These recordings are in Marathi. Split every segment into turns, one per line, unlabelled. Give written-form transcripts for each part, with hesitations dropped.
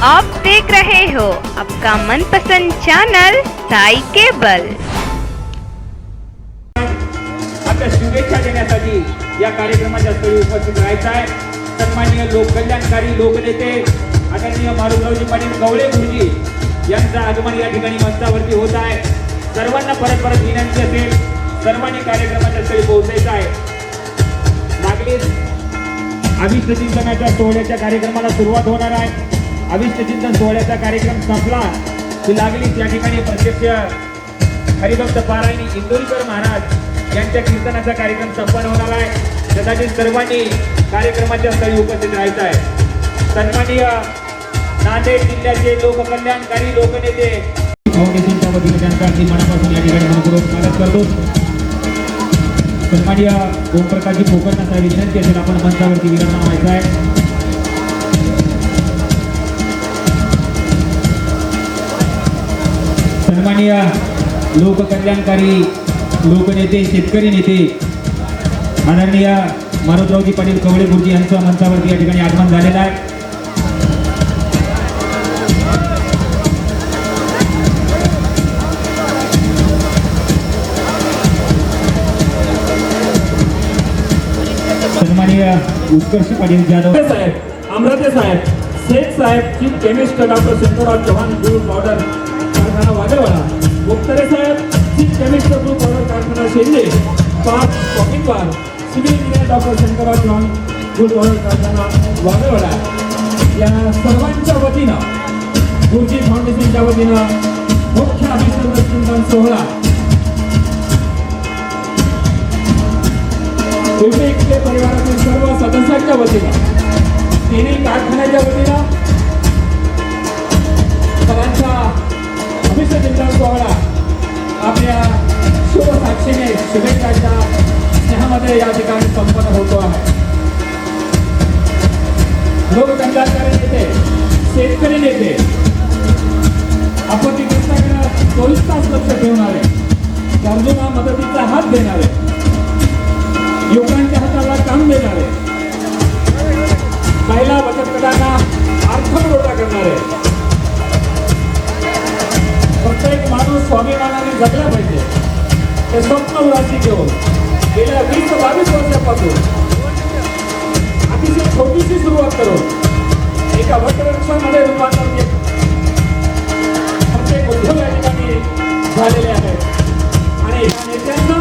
आप देख रहे हो आपका मनपसंद चैनल साई केबल।
आपल्या शुभेच्छा देण्यासाठी या कार्यक्रमाच्या स्थळी उपस्थित राहायचं आहे सन्माननीय लोककल्याणकारी लोकनेते आदरणीय मारुतरावजी पाटील कवळे गुरुजी यांचं आगमन या ठिकाणी मंचावरती होत आहे। सर्वांना परत परत विनंती असेल, सर्वांनी कार्यक्रमाच्या स्थळी पोहोचायचं आहे। लागलीच अभिष्ट चिंतनाच्या सोहळ्याच्या कार्यक्रमाला सुरुवात होणार आहे। अभिष्ट चिंतन सोहळ्याचा कार्यक्रम संपला की लागलीच या ठिकाणी प्रत्यक्ष हरिभक्त पारायणी इंदोरीकर महाराज यांच्या कीर्तनाचा कार्यक्रम संपन्न होणार आहे। त्यासाठी सर्वांनी कार्यक्रमाच्या स्थळी उपस्थित राहायचं आहे। सन्माननीय नांदेड जिल्ह्याचे लोककल्याणकारी लोकनेते फाउंडेशनच्या वतीने त्यांचा अगदी मनापासून या ठिकाणी मनपूर्वक स्वागत करतो। सन्माननीय ओमप्रकाशजी पोकरनाचा विनंती असेल आपण मंचावरती विराजमान व्हायचं आहे। सन्माननीय लोककल्याणकारी लोकनेते शेतकरी नेते आदरणीय मारुतरावजी पाटील कवळे गुरुजी यांचं मंचावरती या ठिकाणी आगमन झालेलं आहे। सन्माननीय उत्कर्ष पाटील जाधव
साहेब, अमराते साहेब, शेख साहेब, chief chemist doctor Shankarrao Chavan group powder कारखाना वाघेवाडा, मुक्तारे साहेब, चीफ केमिस्ट ग्रुप पावडर कारखाना शेंदे, पाच coffee bar, civil engineer doctor Shankarrao Chavan group powder कारखाना वाघेवाडा या सर्वांच्या वतीनं गुरुजी फाउंडेशनच्या वतीनं मुख्य अभिषेक चिंतन सोहळा इकडे परिवारातील सर्व सदस्यांच्या वतीनं, तिन्ही कारखान्याच्या वतीनं सर्वांचा अभिषेक चिंतन सोहळा आपल्या शुभ साक्षीने शुभेच्छाच्या स्नेहामध्ये या ठिकाणी संपन्न होतो आहे। लोककल्याणकारी नेते, शेतकरी नेते, आपत्तीग्रस्तांना 24 तास लक्ष ठेवणारे, गरजूंना मदतीचा हात देणारे, युवकांच्या हाताला काम देणारे, महिला बचत गटांना अर्थपुरवठा करणारे, प्रत्येक माणूस स्वाभिमानाने जगला पाहिजे हे स्वप्न उराशी घेऊन गेल्या 20-22 वर्षापासून अतिशय छोटीशी सुरुवात करून एका वटवृक्षामध्ये रूपांतर प्रत्येक उद्योग या ठिकाणी झालेले आहेत आणि या नेत्यांना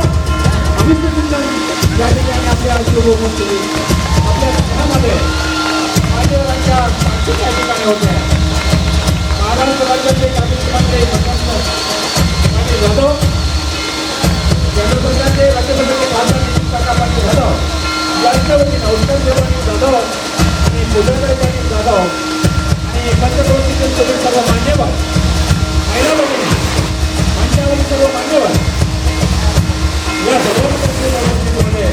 अभिष्ट चिंतन या ठिकाणी आपल्या शुभ उपस्थिती आपल्या घरामध्ये मान्यवरांच्या साक्षी या ठिकाणी होत्या। महाराष्ट्र राज्याचे काबिलमंत्री आणि जाधव, केंद्र सरकारचे राज्यसभेचे खासदार नितीन जाधव यांच्या वतीनं उत्तर देवानी जाधव आणि पूजनराजांनी जाधव आणि पंचक्रोशीचे सर्व मान्यवर, महिला भगिनी, मंचावरील सर्व मान्यवर या सर्व परिस्थितीमध्ये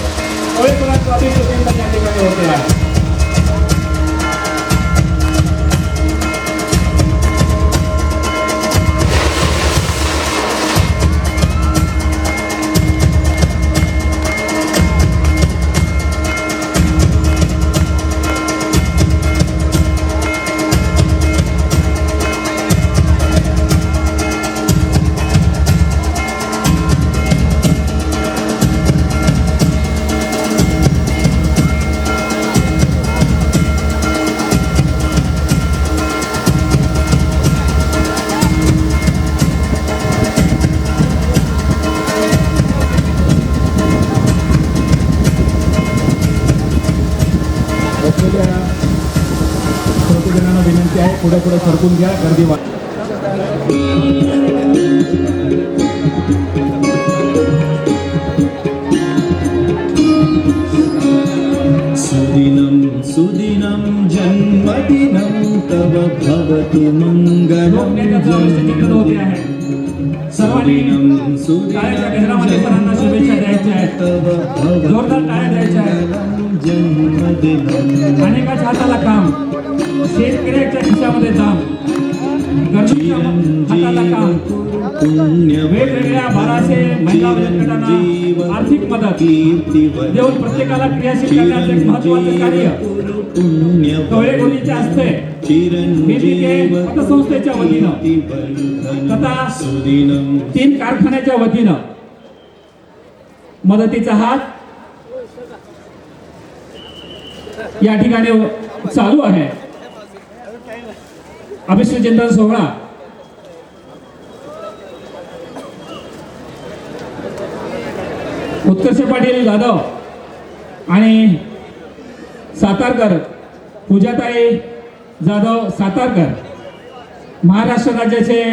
कोळीपुरात अभिष्ट चिंतन या ठिकाणी होते आहे। जणांना विनंती आहे, पुढे पुढे सरकून घ्या, गर्दी वाढ।
सुदिनं सुदिनं जन्मदिनं तव भवतु मंगलम
सर्वांनी टाळ्याच्या गजरामध्ये सरांना शुभेच्छा द्यायच्या आहेत, जोरदार टाळ्या द्यायच्या आहेत। अनेकाच्या हाताला काम, शेतकऱ्याच्या खिशामध्ये दाम, गरजूच्या हाताला काम, वेगवेगळ्या 1200 महिला बचत गटांना आर्थिक मदत देऊन प्रत्येकाला क्रियाशील करण्याचे महत्त्वाचे कार्य कवळे गुरुजींचे असते।
चिरंजीव
पतसंस्थेच्या वतीनं तथा
सुदिनं
3 कारखान्याच्या वतीनं मदतीचा हात या ठिकाणी चालू आहे. अभिषेकचिंतन सोहळा उत्कर्ष पाटील जाधव आणि सातारकर पूजाताई जाधव सातारकर, महाराष्ट्र राज्याचे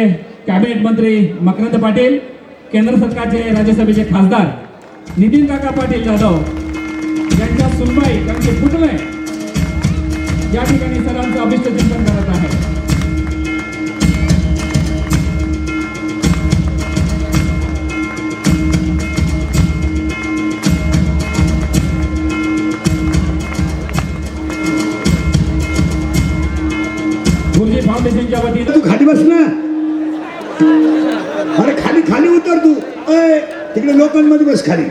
कॅबिनेट मंत्री मकरंद पाटील, केंद्र सरकारचे राज्यसभेचे खासदार नितीन काका पाटील जाधव यांच्या सुनबाई त्यांचे पुतणे या ठिकाणी सर्वांचं अभिष्टचिंतन करत आहे. गुरुजी फाउंडेशनच्या वतीनं
तू खाली बस ना. अरे खाली खाली उतर तू. अय तिकडे लोकांमध्ये बस खाली.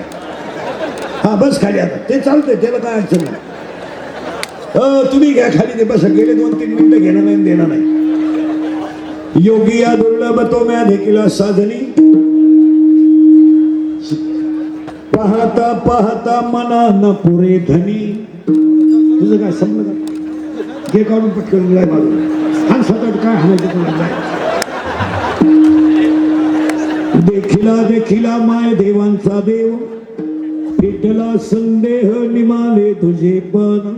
हा बस खाली आता ते चालतंय त्याला काय अडचण नाही. तुम्ही घ्या खाली ते बस. गेले 2-3 मिनिटं घेणं नाही देणं नाही. योगी या दुर्लभ तो म्या देखील साधनी पाहता पाहता मना न पुरे धनी. तुझं काय समजलं का? घे काढून पटकन लाय मारून आणि सतत काय हाणायचं तुला. देखिला देखिला माय देवांचा देव विठ्ठला संदेह निमाले तुझे पण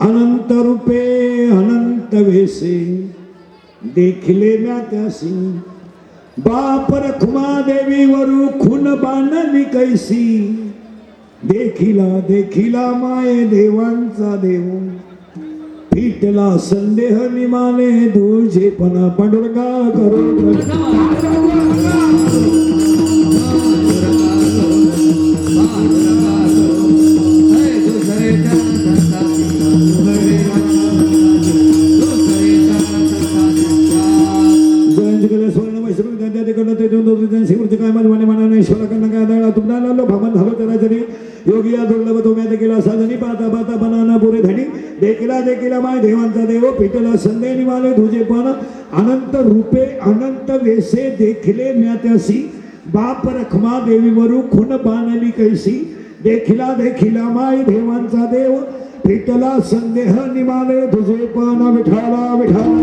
अनंत रूपे अनंत वेसे देखिले म्या त्यासी बाप रखुमा देवी वरु खून बाणली कैसी देखिला देखिला माय देवांचा देव विठ्ठला संदेह निमाले तुझे पण पांडुरंगा करो. योगी या दुर्लभ तो म्या गेला साधनी पाहता पाहता बनाना पुरे धनी देखिला देखिला माय देवांचा देव पिटला संदेह निमाले तुझे पण अनंत रूपे अनंत वेसे देखिले म्या त्यासी बाप रखमा देवी वरु खून बाणली कैसी देखिला देखिला माय देवांचा देव पिटला संदेह निमाले तुझे पण विठाला विठाला.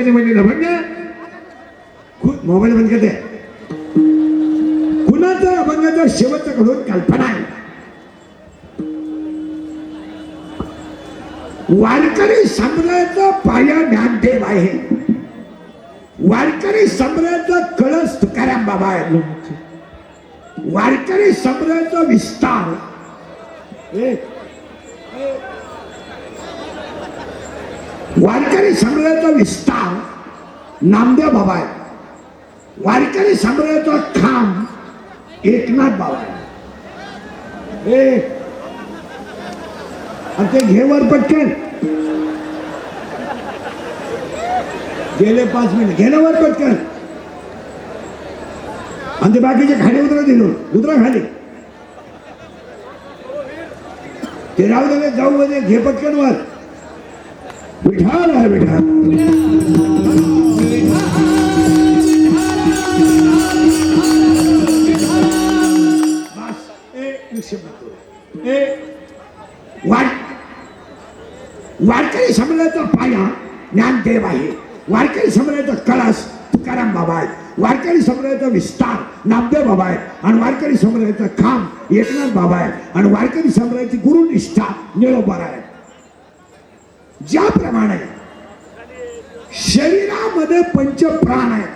कशाने म्हणले अभंग? मोबाईल बंद करते. कुणाचा अभंगाचा शेवटचा कडून कल्पना आहे. वारकरी संप्रदायाचा पाया ज्ञानदेव आहे. वारकरी संप्रदायाचा कळस तुकाराम बाबा आहे. वारकरी संप्रदायाचा विस्तार वारकरी संप्रदायाचा विस्तार नामदेव बाबा आहे. वारकरी संप्रदायाचा खांब एकनाथ बाबा आहे. आणि ते घेवर पटकन गेले 5 मिनिट घेण्यावर पटकन आणि ते बाकीचे खाली उतरा खाली ते राहू दे जाऊ दे घे पटकन वर. विठाल आहे विठाल. वारकरी संप्रदायाचा पाया ज्ञानदेव आहे. वारकरी संप्रदायाचा कळस तुकाराम बाबा आहे. वारकरी संप्रदायाचा विस्तार नामदेव बाबा आहे. आणि वारकरी संप्रदायाचा खांब एकनाथ बाबा आहे. आणि वारकरी संप्रदायाची गुरुनिष्ठा निळोबार आहे. ज्याप्रमाणे शरीरामध्ये पंचप्राण आहे,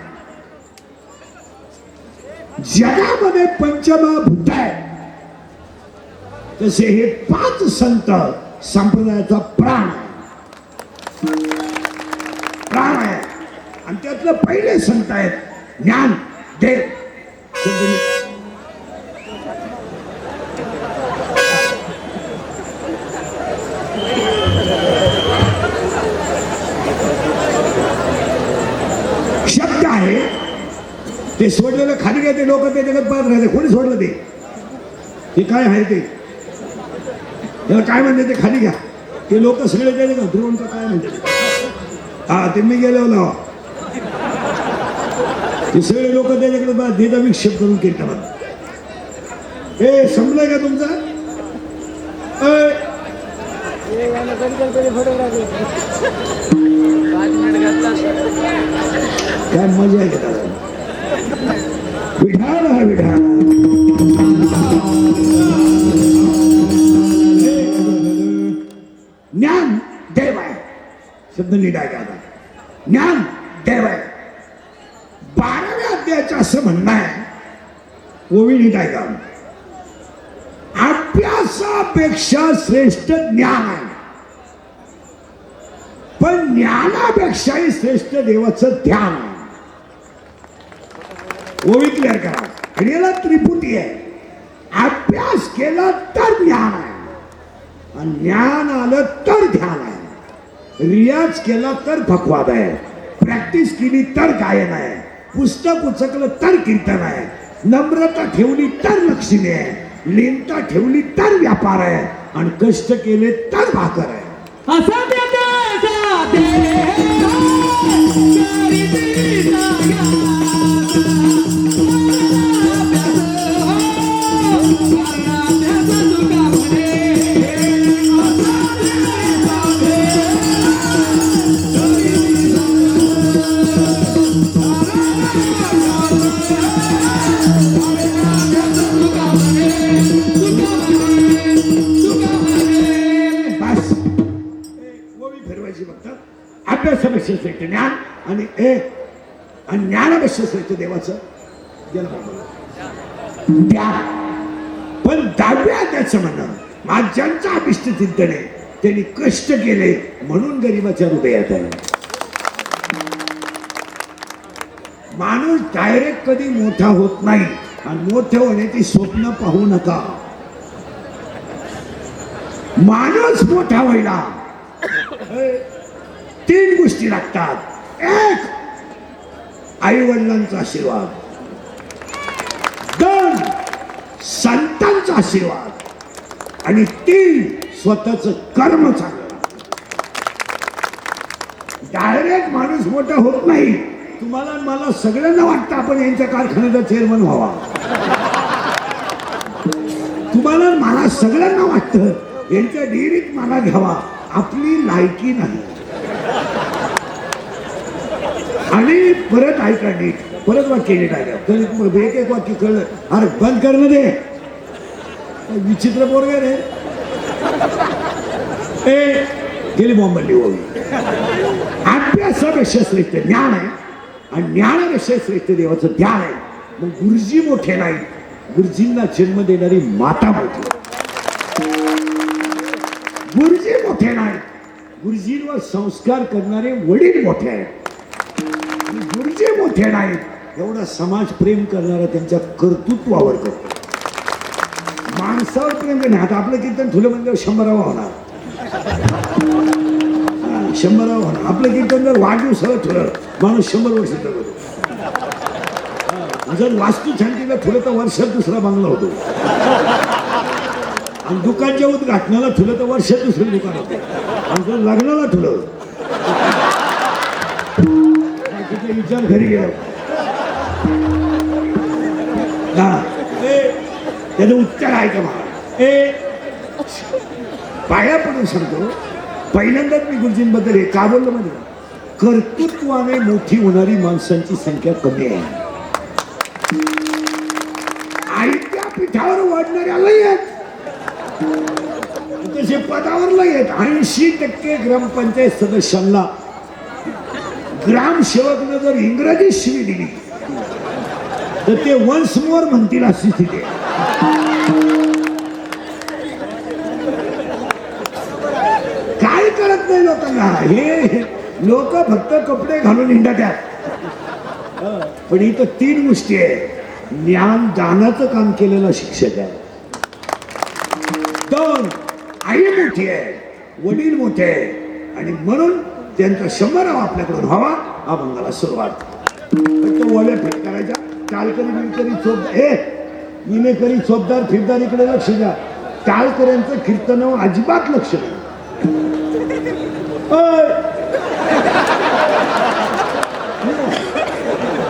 जगामध्ये पंचमहाभूत आहे, तसे हे 5 संत संप्रदायाचा प्राण आहे. आणि त्यातलं पहिले संत आहेत ज्ञान देव. शब्द आहे ते सोडलेलं खाली घेते लोक ते जगत पाहत राहते. कोणी सोडलं ते काय आहे ते त्याला काय म्हणते ते खाली घ्या. ते लोक सगळे त्याचे का ध्रुवंत काय म्हणते हा ते मी गेलो ना ते सगळे लोक त्याच्याकडे देता विक्षेप करून कीर्तन. हे संपलंय का तुमचं? काय मजा घेतात. विठाल हा विठाल. ज्ञान देव आहे. शब्द नीट आहे का? ज्ञान देव आहे. 12व्या अध्यायाचं असं म्हणणं आहे ओवी नीट आहे का? अभ्यासापेक्षा श्रेष्ठ ज्ञान आहे, पण ज्ञानापेक्षाही श्रेष्ठ देवाचं ध्यान आहे. ओवी क्लिअर करा. आणि याला त्रिपुटी आहे. अभ्यास केला तर ज्ञान आहे, आणि ज्ञान आलं तर ध्यान आहे. रियाज केला तर फकवाद आहे. प्रॅक्टिस केली तर गायन आहे. पुस्तक उचकलं तर कीर्तन आहे. नम्रता ठेवली तर लक्ष्मी आहे. लीनता ठेवली तर व्यापार आहे. आणि कष्ट केले तर भाकर आहे. अभ्यासापेक्षा श्रेष्ठ ज्ञान आणि ज्ञानापेक्षा श्रेष्ठ देवाचं ज्ञान. पण 10व्या अध्यायाचं म्हणणं माझ्यांचं अभिष्ट चिंतन आहे. त्यांनी कष्ट केले म्हणून गरीबाच्या हृदयात आहे. माणूस डायरेक्ट कधी मोठा होत नाही. आणि मोठे होण्याची स्वप्न पाहू नका. माणूस मोठा व्हायला 3 गोष्टी लागतात. 1 आई वडिलांचा आशीर्वाद, 2 संतांचा आशीर्वाद, आणि 3 स्वतःच कर्म चांगलं. डायरेक्ट माणूस मोठा होत नाही. तुम्हाला मला सगळ्यांना वाटतं आपण यांच्या कारखान्याचा चेअरमन व्हावा. तुम्हाला मला सगळ्यांना वाटतं यांच्या डेअरीत मला घ्यावा. आपली लायकी नाही. आणि परत ऐका नीट, परत वाक्य नीट ऐका. तरी एक एक वाक्य कळलं. अरे बंद करणं दे, विचित्र पोरगे रे. ए गेली बॉम्बली होवी. अभ्यासापेक्षा श्रेष्ठ ज्ञान आहे आणि ज्ञानापेक्षा श्रेष्ठ देवाचं ध्यान आहे. मग गुरुजी मोठे नाही, गुरुजींना जन्म देणारी माता मोठी. गुरुजी मोठे नाही, गुरुजींवर संस्कार करणारे वडील मोठे आहेत. गुरुजी मोठे नाहीत, एवढा समाज प्रेम करणारा त्यांच्या कर्तृत्वावर करतो. माणसावर प्रेम नाही. आता आपलं कीर्तन ठुलं म्हणजे 100वा होणार, 100वा होणार. आपलं कीर्तन जर वाढदिवसाला ठुलं माणूस 100 वर्ष जगतो. जर वास्तू छानकीला ठुलं तर वर्षात दुसरा बांगला होतो. आणि दुकानच्या उद्घाटनाला ठुलं तर वर्षात दुसरं दुकान होतं. आणि जर लग्नाला ठुलं तिथे विचार घरी गेला त्याचं उत्तर आहे का मला. पाया पडून सांगतो, पहिल्यांदाच मी गुरुजींबद्दल हे का बोललो म्हणजे कर्तृत्वाने मोठी होणारी माणसांची संख्या कमी आहे. आईच्या पिठावर वाढणाऱ्याला येत, तसे पदावरला येत. 80% ग्रामपंचायत सदस्यांना ग्रामसेवकनं जर इंग्रजी शिवी दिली तर ते वन्स मोर म्हणतील अशी स्थिती आहे. काय कळत नाही लोकांना. हे लोक फक्त कपडे घालून हिंडतात. पण इथं 3 गोष्टी आहे. ज्ञान दानाचं काम केलेला शिक्षक आहे. 2 आई मोठी आहे, वडील मोठे आहे आणि म्हणून त्यांचा 100वा आपल्याकडून व्हावा. अभंगाला सुरुवात फक्त ओल्या फेक करायच्या. टाळकरी बिलकरी चोप विनेकरी चोपदार फिरदार इकडे लक्ष द्या. टाळकऱ्यांचं कीर्तनावर अजिबात लक्ष नाही.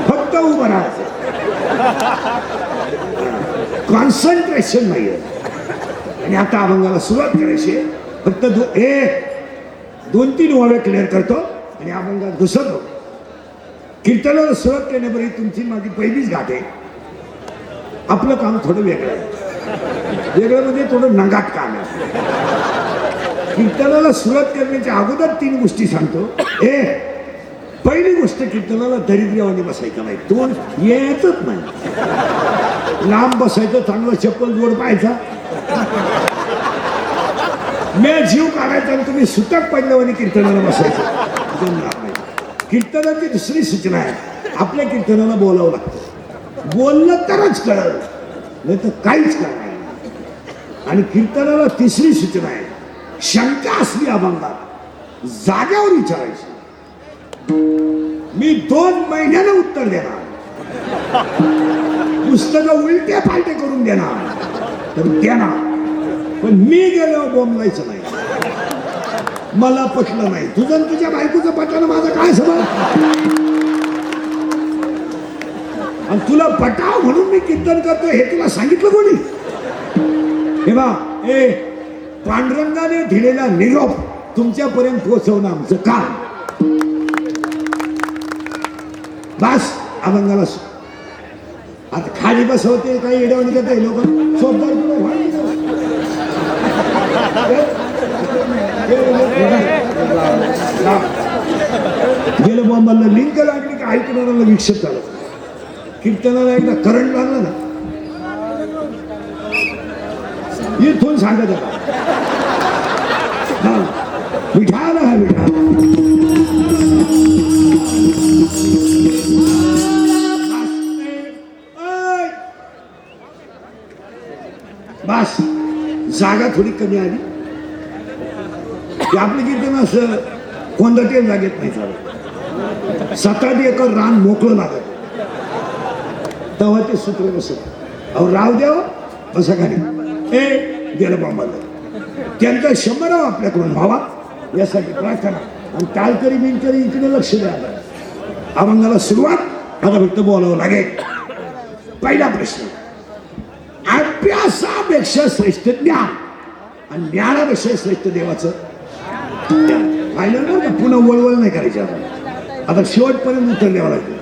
फक्त उभं राहायचं, कॉन्सन्ट्रेशन नाहीये. आणि आता अभंगाला सुरुवात करायची. फक्त 2-3 ओव्या क्लिअर करतो आणि अभंगात घुसतो. कीर्तनाला सुरुवात करण्यापूर्वी तुमची माझी पहिलीच गाठ आहे. आपलं काम थोडं वेगळं आहे. वेगळं म्हणजे थोडं नंगाट काम आहे. कीर्तनाला सुरुवात करण्याच्या अगोदर 3 गोष्टी सांगतो. पहिली गोष्ट, कीर्तनाला दरिद्र्यवानी बसायचं नाही. 2 यायचंच नाही. लांब बसायचं, चांगलं चप्पल जोड पाहायचा, मी जीव काढायचा आणि तुम्ही सुतक पडल्यावानी कीर्तनाला बसायचं. जमणार नाही. कीर्तनाची दुसरी सूचना आहे, आपल्या कीर्तनाला बोलावं लागतं. बोललं तरच कळलं, नाही तर काहीच कळणार नाही. आणि कीर्तनाला तिसरी सूचना आहे, शंका असली अभंगात जाग्यावर विचारायची. मी 2 महिन्यानं उत्तर देणार. पुस्तकं उलटे फालटे करून देणार तर देणार, पण मी गेलो बोंबलायचं नाही. मला पटलं नाही. तुझं तुझ्या बायकोचं पटलं, माझं काय समज. आणि तुला पटाव म्हणून मी कीर्तन करतो हे तुला सांगितलं कोणी. हे बा, पांडुरंगाने दिलेला निरोप तुमच्यापर्यंत पोहोचवणं आमचं काम. बस अभंगाला आता खाली बसवते काही एडवणी करते लोक. सोबदार गेलं बॉम्बाला लिंक लागली की ऐकणाऱ्याला विक्षेप झालं. कीर्तनाला एकदा करंट लागला ना, इथून सांगत होता विठाला हा विठा. बस जागा थोडी कमी आली की आपलं कीर्तन असं कोणत्या जागेत नाही चालत. 7-8 एकर रान मोकळं लागत तेव्हा ते सूत्र बसत. अहो राव द्याव बसा खाली. गेलं बॉम्बाला. त्यांचा 100वा आपल्याकडून व्हावा यासाठी प्रार्थना. आणि टाळकरी बिनकरी इकडे लक्ष द्या. अभंगाला सुरुवात. आता फक्त बोलावं लागेल. पहिला प्रश्न, अभ्यासापेक्षा श्रेष्ठ ज्ञान आणि ज्ञानापेक्षा श्रेष्ठ देवाचं ज्ञान. पाहिलं ना, पुन्हा वळवळ नाही करायची. आपण आता शेवटपर्यंत उत्तर द्यावं लागेल.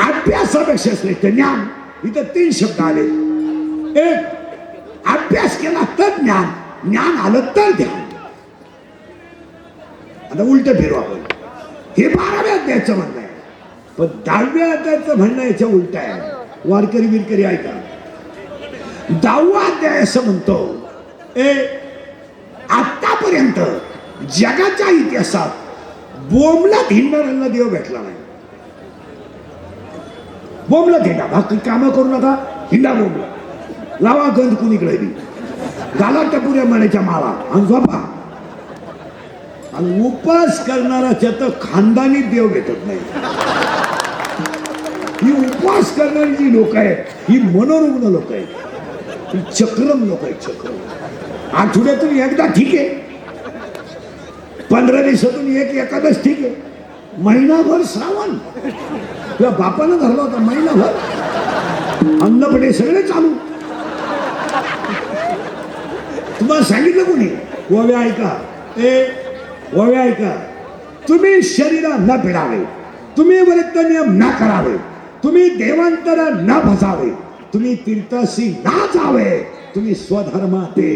अभ्यासापेक्षा श्रेष्ठ ज्ञान. इथं 3 शब्द आले. एक, अभ्यास केला तर ज्ञान, ज्ञान आलं तर ध्यान. आता उलट फिरवा आपण. हे 12व्या अध्यायाचं म्हणणं आहे, पण 10व्या अध्यायाचं म्हणणं याच्या उलट आहे. वारकरी बिरकरी ऐका. 10वा अध्याय असं म्हणतो, आतापर्यंत जगाच्या इतिहासात बोंबलत हिंडणाऱ्यांना देव भेटला नाही. बोंबलत हिंडा, बाकी कामं करू नका, हिंडा बोंबला, लावा गंध कुणीकडे बी, घाला टपुऱ्या मण्याच्या माळा आणि झोपा. आणि उपास करणाराच्या तर खानदानी देव भेटत नाही. ही उपवास करणारी जी लोक आहेत ही मनोरुग्ण लोक आहेत, ही चक्रम लोक आहेत. चक्रम. आठवड्यातून एकदा ठीक आहे, 15 दिवसातून एक एकादश ठीक आहे, महिनाभर श्रावण तुझ्या बापानं धरला होता. महिनाभर अन्नपटे सगळे चालू. तुम्हाला सांगितलं कोणी? ओव्या ऐका, ओव्या ऐका. तुम्ही शरीरा न पिडावे, तुम्ही व्रत नियम न करावे, तुम्ही देवांतर न भसावे, तुम्ही तीर्थाशी ना जावे, तुम्ही स्वधर्मा ते.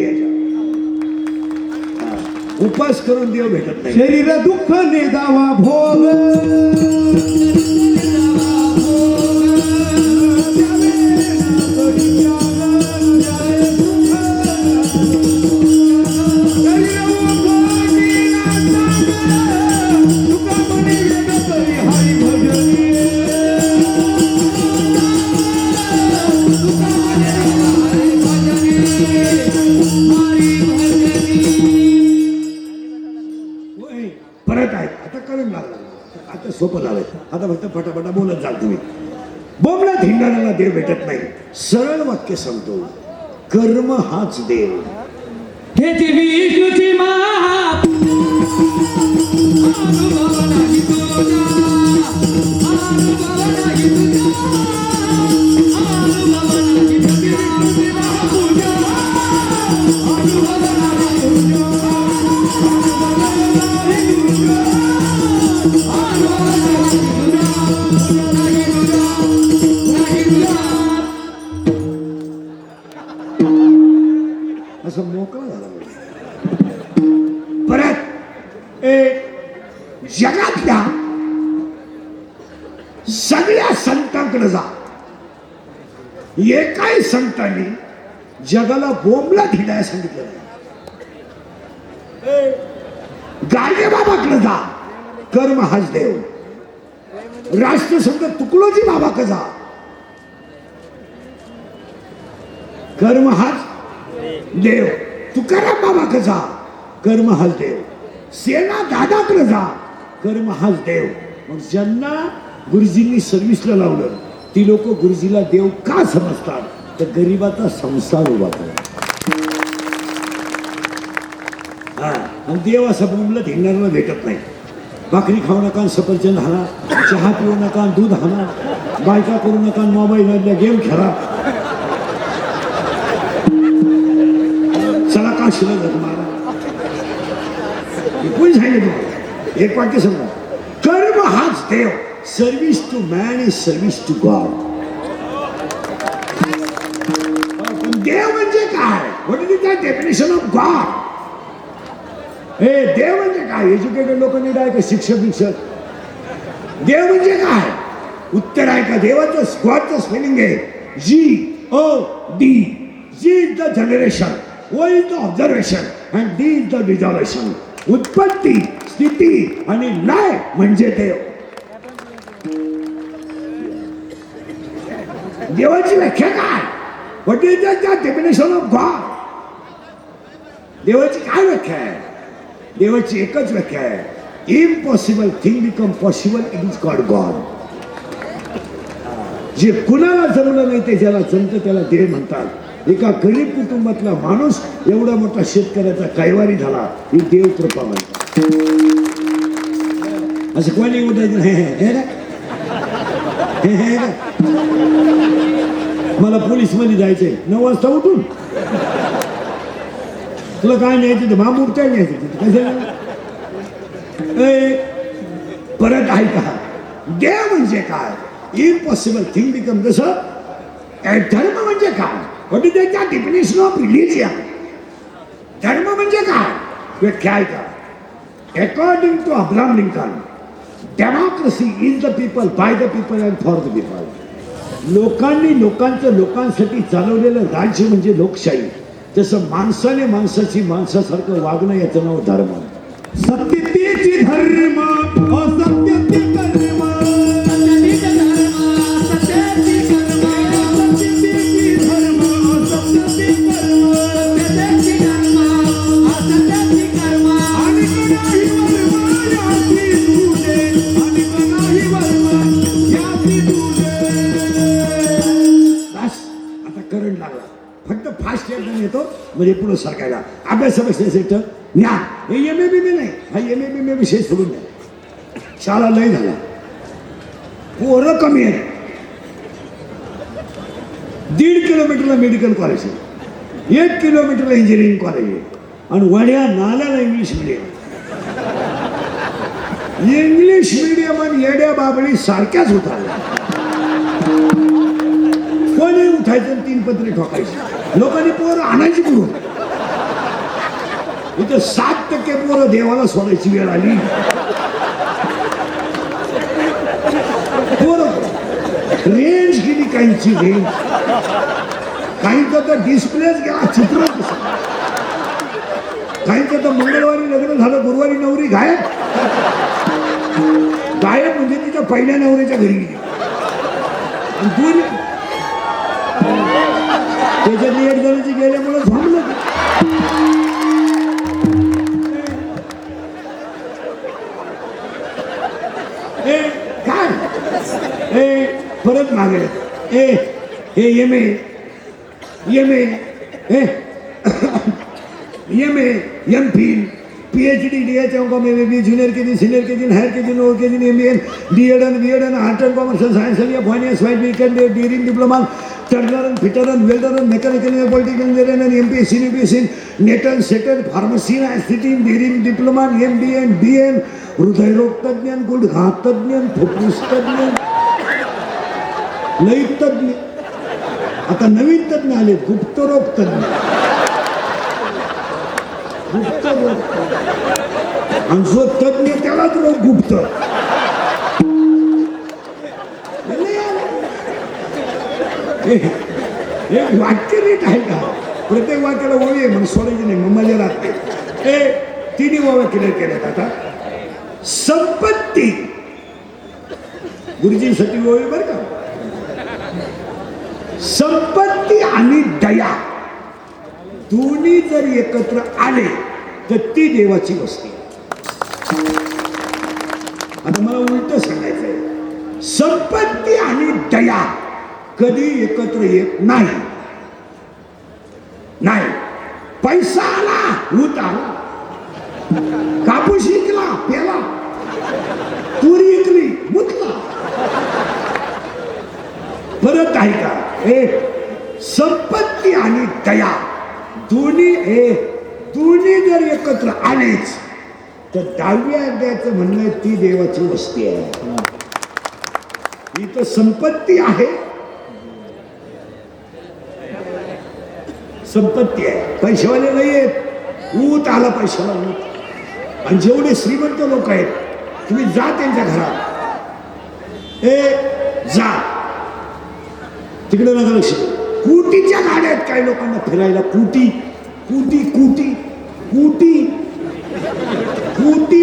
उपास करून देव भेटत नाही.
शरीर दुःख नेदावा भोग,
परत आहे. आता कळून लागला, आता सोपं झालंय. आता फक्त फटाफटा बोलत जाल तुम्ही. बोंबलत हिंडणाऱ्याला देव भेटत नाही. सरळ वाक्य सांगतो, कर्म हाच देव.
हे विष्णूची माप
असं मोकळा झाला. परत जगातल्या सगळ्या संतांकडे जा. एकाही संतांनी जगाला बोंबलत हिंडायला सांगितलं नाही. गाडगे बाबाकडे जा, कर्म हाच देव. राष्ट्रसंत तुकडोजी बाबाकडे जा, कर्म हाच देव. तुकाराम बाबाकडे जा, कर्म हाच देव. सेना दादाकडे जा, कर्म हाच देव. मग ज्यांना गुरुजींनी सर्व्हिसला लावलं ती लोक गुरुजीला देव का समजतात? तर गरिबाचा संसार उभा करतात. हा, आणि देव असा बोंबलत हिंडणाऱ्याला भेटत नाही. भाकरी खाऊ नका, सफरचंद हाना, चहा पिऊ नका, दूध हाना, बायका करू नका, मोबाईल मधल्या गेम खेळा. चला का शिला जग मारा. कोणी सांगितलं तुम्हाला? एक वाक्य समजा, कर्म हाच देव. Service to man is service to God. देव म्हणजे काय? What is the definition of God? हे देव म्हणजे काय? एज्युकेटेड लोकांनी काय का शिक्षक बिक्षक. देव म्हणजे काय? उत्तर आहे का? देवाचं गॉडचं स्पेलिंग आहे GOD. G is the generation, O is the observation and D is the dissolution. उत्पत्ती, स्थिती आणि लय म्हणजे देव. देवाची व्याख्या काय? What is the definition of God? देवाची काय व्याख्या आहे? देवाची एकच व्याख्या आहे, impossible thing become possible, it is called God. जे कुणाला जमलं नाही ते ज्याला जमतं त्याला देव म्हणतात. एका गरीब कुटुंबातला माणूस एवढा मोठा शेतकऱ्याचा कैवारी झाला, ही देव कृपा म्हणतात. असं कोणी उठायचं मला पोलीस मध्ये जायचंय 9 वाजता उठून, तुला काय न्यायचं? बांबू उपचार न्यायचं. कसं परत ऐका, देव म्हणजे काय इम्पॉसिबल थिंग बिकम जसं धर्म म्हणजे काय what is the definition of religion धर्म म्हणजे काय व्याख्या आहे का according to Abraham Lincoln democracy is the people by the people and for the people लोकांनी लोकांचं लोकांसाठी चालवलेलं राज्य म्हणजे लोकशाही तसं माणसाने माणसाची माणसासारखं वागणं याचं नाव धर्म सत्यतेची धर्म असत्यते कर्म करंट लागला फक्त फास्ट एकदम येतो म्हणजे पुढे सरकायला अभ्यासापेक्षा ज्ञान हे MA नाही हा MA विषय सोडून द्या शाळा लय झाला पोरं कमी आहे 1.5 किलोमीटरला मेडिकल कॉलेज आहे 1 किलोमीटरला इंजिनिअरिंग कॉलेज आहे आणि वड्या नाल्याला इंग्लिश मिडियम आणि येड्या बाबळी सारख्याच होता कोणी उठायचं 3 पत्रे ठोकायची लोकांनी पोरं आणायची करून इथं 7% पोरं देवाला सोडायची वेळ आली पोरं रेंज गेली काहींची रेंज काहींचा तर डिस्प्लेच गेला चित्र काहींचं तर मंगळवारी लग्न झालं गुरुवारी नवरी गायब म्हणजे तिच्या पहिल्या नवरीच्या घरी गेली त्याच्यातली 1 जणांची गेल्यामुळे थांबलं काय परत मागे MA MPhil PhD DHM MBA junior KG senior KG higher KG lower KG MBA DEd and art and commerce and science and finance weekend during diploma turner and fitter and welder and mechanical and political engineer and MPSc UPSc net and settled pharmacy and sitting during diploma MD and DN हृदयरोग तज्ञ गुडघा तज्ञ फुफ्फुस तज्ञ लय तज्ञ आता नवीन तज्ञ आले गुप्तरोग तज्ञ आणि जो तज्ञ त्यालाच रोग गुप्त एक वाक्य नीट आहे का प्रत्येक वाक्याला ओळी आहे म्हणून सोडायची नाही मग मजा राहते 3 वाव्या क्लिअर केल्यात आता संपत्ती गुरुजींसाठी ओळी बरं का संपत्ती आणि दया दोन्ही जर एकत्र आले तर ती देवाची वस्ती आता मला उलट सांगायचंय संपत्ती आणि दया कधी एकत्र येत नाही पैसा आला ऊत आला कापूस विकला पेला तुरी विकली मुतला परत आहे का संपत्ती आणि दया दोन्ही जर एकत्र आलेच तर 10व्या अध्यायाचं म्हणणं ती देवाची वस्ती आहे इथं संपत्ती आहे संपत्ती आहे पैशावाले नाही आहेत ऊत आला पैशाला ऊत आणि जेवढे श्रीमंत लोक आहेत तुम्ही जा त्यांच्या घरात जा तिकडे नका लक्ष कुटीच्या गाड्या आहेत काही लोकांना फिरायला कुटी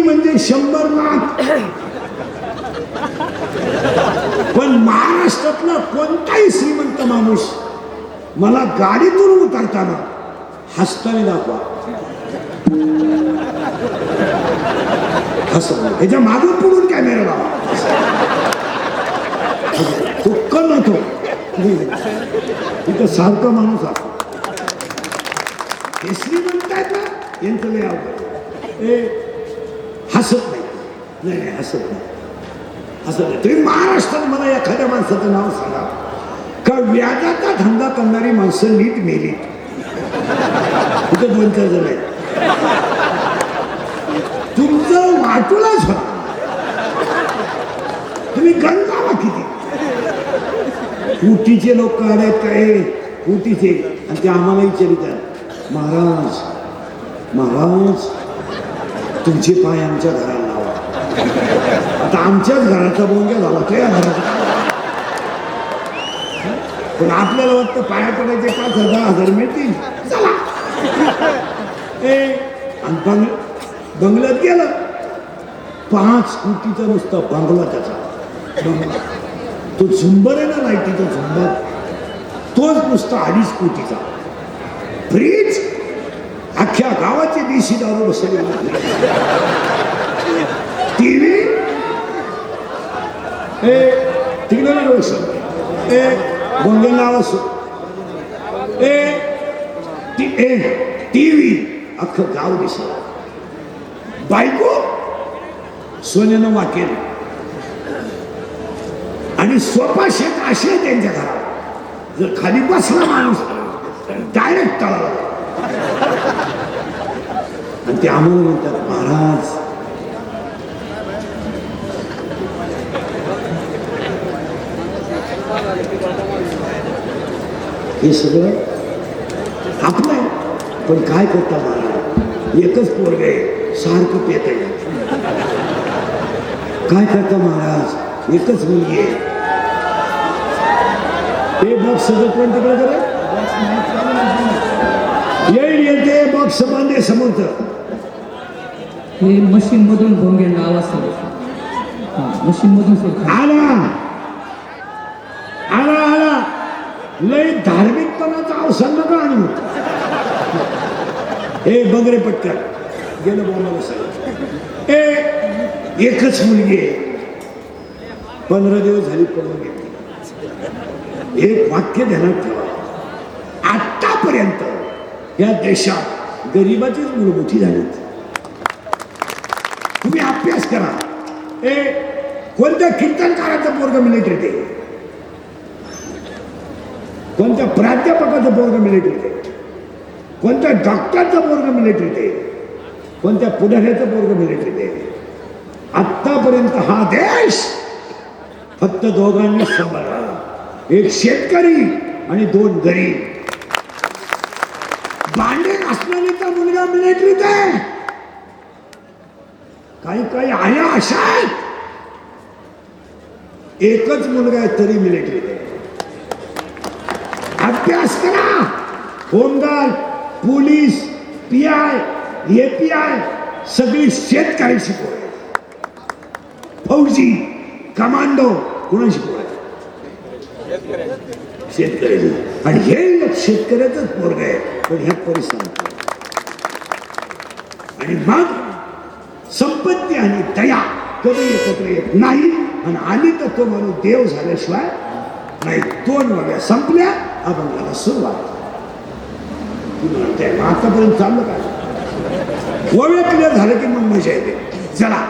म्हणजे 100 लाख पण महाराष्ट्रातला कोणताही श्रीमंत माणूस मला गाडीतून उतरताना हसताना दाखवा ह्याच्या मागून पुढून कॅमेरा लावा दुःख नव्हतो तिथं सारखं माणूस आहे हे श्रीमंत आहेत ना यांचं लय अवघड हसत नाही हसत नाही तुम्ही महाराष्ट्रात मला एखाद्या माणसाचं नाव सांगा का व्याजाचा धंदा करणारी माणसं नीट मेली तिथं 2-4 जण आहेत तुमचं वाटूलाच होता तुम्ही गण लावा किती. उटीचे लोक आले काय उटीचे आणि ते आम्हाला विचारितात महाराज महाराज तुमचे पाय आमच्या घराला लावा. आता आमच्याच घराचा बोंग्या झाला तो या घराचा. पण आपल्याला वाटतं पाया पडायचे 5,000 मिळतील चला. आणि बंगल्यात गेलं 5 कोटीचा नुसता बंगला त्याचा बंगला. तो झुंबर आहे ना लाईटीचा झुंबर तोच नुसता 2.5 कोटीचा. फ्रीज अख्ख्या गावाचे देशी दारू बसले. टीव्ही बंगल नाव असो टीव्ही अख्खं गाव दिसलं. बायको सोन्यानं वाकेल आणि सोफा शेत असे त्यांच्या घरात. जर खाली बसला माणूस डायरेक्ट तळाला. आणि ते आम्हाला म्हणतात महाराज हे सगळं आपलं आहे. पण काय करता महाराज एकच पोरग आहे सारखं पेत आहे. काय करता महाराज एकच मुलगी आहे. ते बॉक्स सगळं कोण तिकडे करे येईल येते बॉक्स बांधे समोरच.
हे मशीन मधून भोंग्यांना आवाज मशीन मधून
आला आला आला लय धार्मिकपणाचा अवसर नका आणू. हे बगरे पटकन गेलं बोलायला सगळं. एकच मुलगी आहे 15 दिवस झाली पडून गेली. एक वाक्य ध्यानात ठेवा आतापर्यंत या देशात गरिबाचीच मुलं मोठी झालीत. तुम्ही अभ्यास करा. कोणत्या कीर्तनकाराचं पोरग मिलिटरीत आहे कोणत्या प्राध्यापकाचं पोरग मिलिटरीत आहे कोणत्या डॉक्टरचं पोरग मिलिटरीत आहे कोणत्या पुढाऱ्याचं पोरग मिलिटरीत आहे. आतापर्यंत हा देश फक्त दोघांनी सांभाळला. एक शेतकरी आणि 2 गरीब. भांडे घासणारीचा मुलगा मिलिटरीत आहे. काही काही आया अशा आहेत एकच मुलगा आहे तरी मिलिटरीत आहे. अभ्यास करा. होमगार्ड पोलीस PI API सगळी शेतकरी शिकवले. फौजी कमांडो कोणा शिकवले शेतकरी. आणि हे एक शेतकऱ्याचंच पोरग आहे पण ह्या परिश्रम. आणि मग संपत्ती आणि दया कधी एकत्र येत नाही. आणि आली तर तो माणूस देव झाल्याशिवाय नाही. 2 वगैरे संपल्या अभंगाला सुरुवात. आतापर्यंत चाललं काय ओव्या क्लिअर झालं की मग मजा येते. चला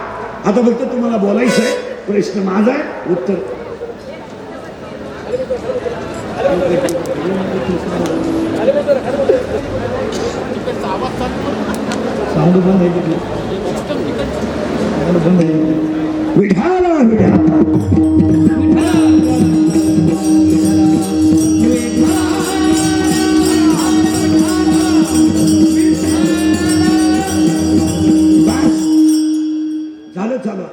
आता फक्त तुम्हाला बोलायचं आहे. प्रश्न माझा आहे उत्तर विठाला झालं झालं.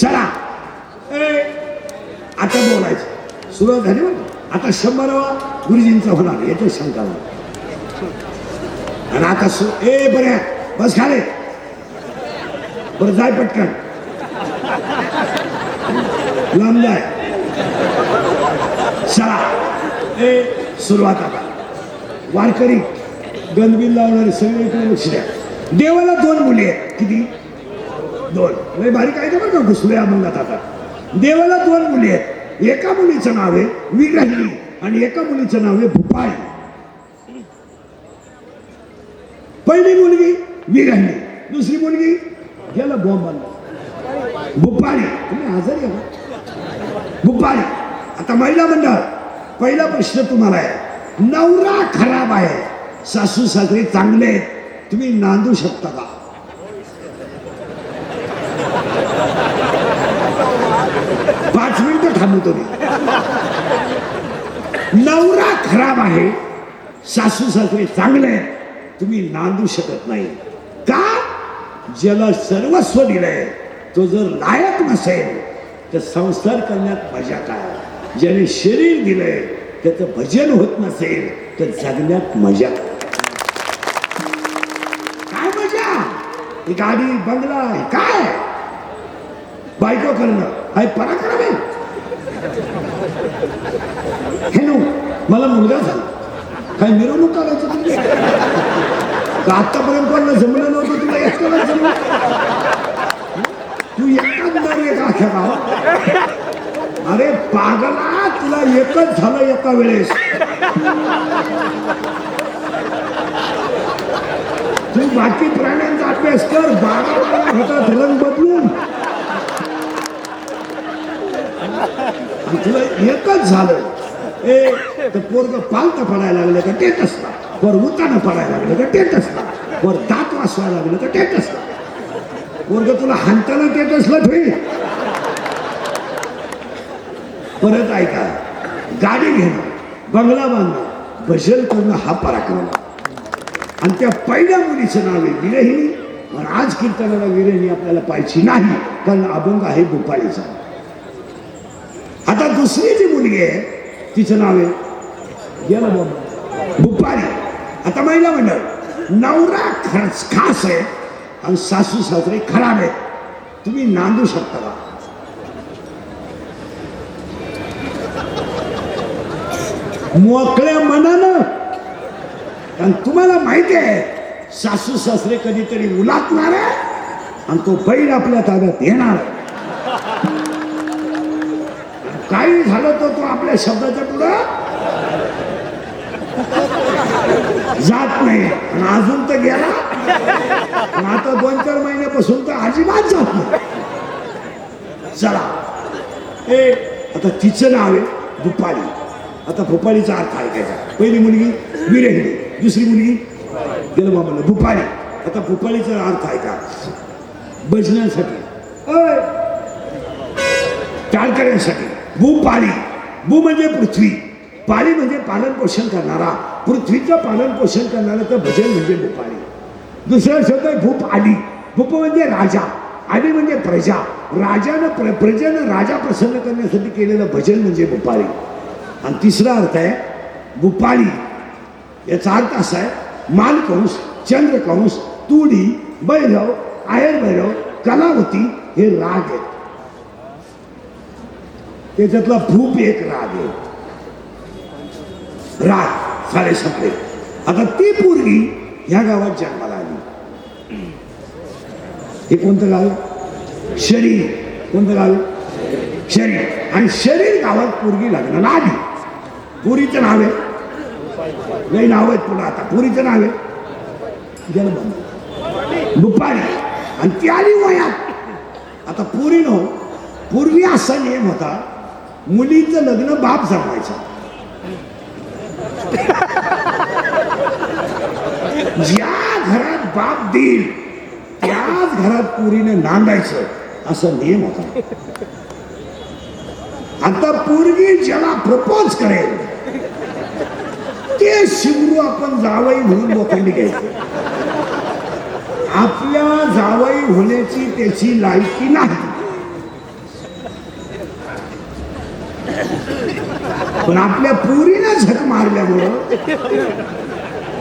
चला आता बोलायचं सुरुवात झाली बघ. आता 100वा गुरुजींचा होणार याच्या शंका. आणि आता बऱ्या बस खाले बरं जाय पटकन लांब जाय. चला सुरुवात आता. वारकरी गंदबिल लावणारे सगळे इकडे लक्ष द्या. देवाला 2 मुली आहेत. किती 2 लय भारी काय बरं का घुसल्या मंगात. आता देवाला 2 मुली आहेत. एका मुलीचं नाव आहे विग्रहिणी आणि एका मुलीचं नाव आहे भूपाळी. पहिली मुलगी विग्रहिणी दुसरी मुलगी गेला बॉम्ब बांधला भूपाळी. तुम्ही आजारी आहे भूपाळी. आता महिला मंडळ पहिला प्रश्न तुम्हाला आहे. नवरा खराब आहे सासू सासरे चांगले आहेत तुम्ही नांदू शकता का. थांबवतो मी. नवरा खराब आहे, सासू सासरे चांगले आहेत, तुम्ही नांदू शकत नाही का? ज्याला सर्वस्व दिलंय तो जर लायक नसेल तर संसार करण्यात मजा काय? ज्याने शरीर दिलंय त्याचं भजन होत नसेल तर जगण्यात मजा काय? मजा ही गाडी बंगला आहे काय? बायको करणं हा पराक्रम आहे. हे नो मला मुलगा झाला, काय मिरवणूक करायची तुम्ही? का आतापर्यंत कोणाला जमलं नव्हतं, तुला एकट्याला जमलं? तू एकाच एक आख्या गावात. अरे पागला, तुला एकच झालं एका वेळेस. तू बाकी प्राण्यांचा अभ्यास कर, 12 हातात रंग बदलून. तुला एकच झालं. तर पोरग पालता पडायला लागलं का टेटसला, वर उताना पडायला लागलं का टेटसला, वर दात वाचवायला लागलं का टेटसला. पोरग तुला हाणताना टेटसला ठेवी. परत ऐका, गाडी घेणं, बंगला बांधणं, भजन करणं हा पराक्रम. आणि त्या पहिल्या मुलीचं नाव आहे विरहिणी. पण आज कीर्तनाला विरहिणी आपल्याला पाहिजे नाही, कारण अभंग आहे भूपाळीचा. आता दुसरी जी मुलगी आहे तिचं नाव आहे गेलं बाबा भूपाळी. आता महिला मंडळ, नवरा खास आहे आणि सासू सासरे खराब आहेत, तुम्ही नांदू शकता का? मोकळ्या मनानं. कारण तुम्हाला माहिती आहे सासू सासरे कधीतरी उलाटणार आहे आणि तो बैल आपल्या ताब्यात येणार. काही झालं तर तो आपल्या शब्दाच्या पुढं जात नाही. आणि अजून तर गेला, पण आता 2-4 महिन्यापासून तर अजिबात जात नाही. चला, आता तिचं नाव आहे भूपाळी. आता भूपाळीचा अर्थ ऐकायचा. पहिली मुलगी विरहिणी, दुसरी मुलगी गेलं बाबाला भूपाळी. आता भूपाळीचा अर्थ ऐका. भजनासाठी, टाळकऱ्यांसाठी भूपाळी. भू म्हणजे पृथ्वी, पाळी म्हणजे पालन पोषण करणारा, पृथ्वीचं पालन पोषण करणारा तर भजन म्हणजे भूपाळी. दुसरा शब्द आहे भूप आली. भूप म्हणजे राजा, आली म्हणजे प्रजा. राजानं प्रजेनं राजा प्रसन्न करण्यासाठी केलेलं भजन म्हणजे भूपाळी. आणि तिसरा अर्थ आहे भूपाळी. याचा अर्थ असा आहे मालकंस, चंद्रकंस, तुडी, भैरव, आयर भैरव, कलावती हे राग आहेत. त्याच्यातला भूप एक राग आहे. राग सारे संपले. आता ती पोरगी ह्या गावात जन्माला आली. हे कोणतं गाव? शरीर. कोणतं गाव? शरीर. आणि शरीर गावात पोरगी लग्नाला आली. पोरीचं नाव आहे, नाही नाव आहेत पुढे. आता पोरीचं नाव आहे गेलं बंद भूपाळी. आणि ती आली वयात. आता पोरीनं, पूर्वी असा नियम होता मुलीचं लग्न बाप जमवायचं. ज्या घरात बाप देईल त्याच घरात पोरीने नांदायचं, असा नियम होता. आता पोरगी ज्याला प्रपोज करेल ते शिवरू आपण जावई म्हणून लोखंडी घ्यायचे. आपल्या जावई होण्याची त्याची लायकी नाही. पण आपल्या पोरीनं झक मारल्यामुळं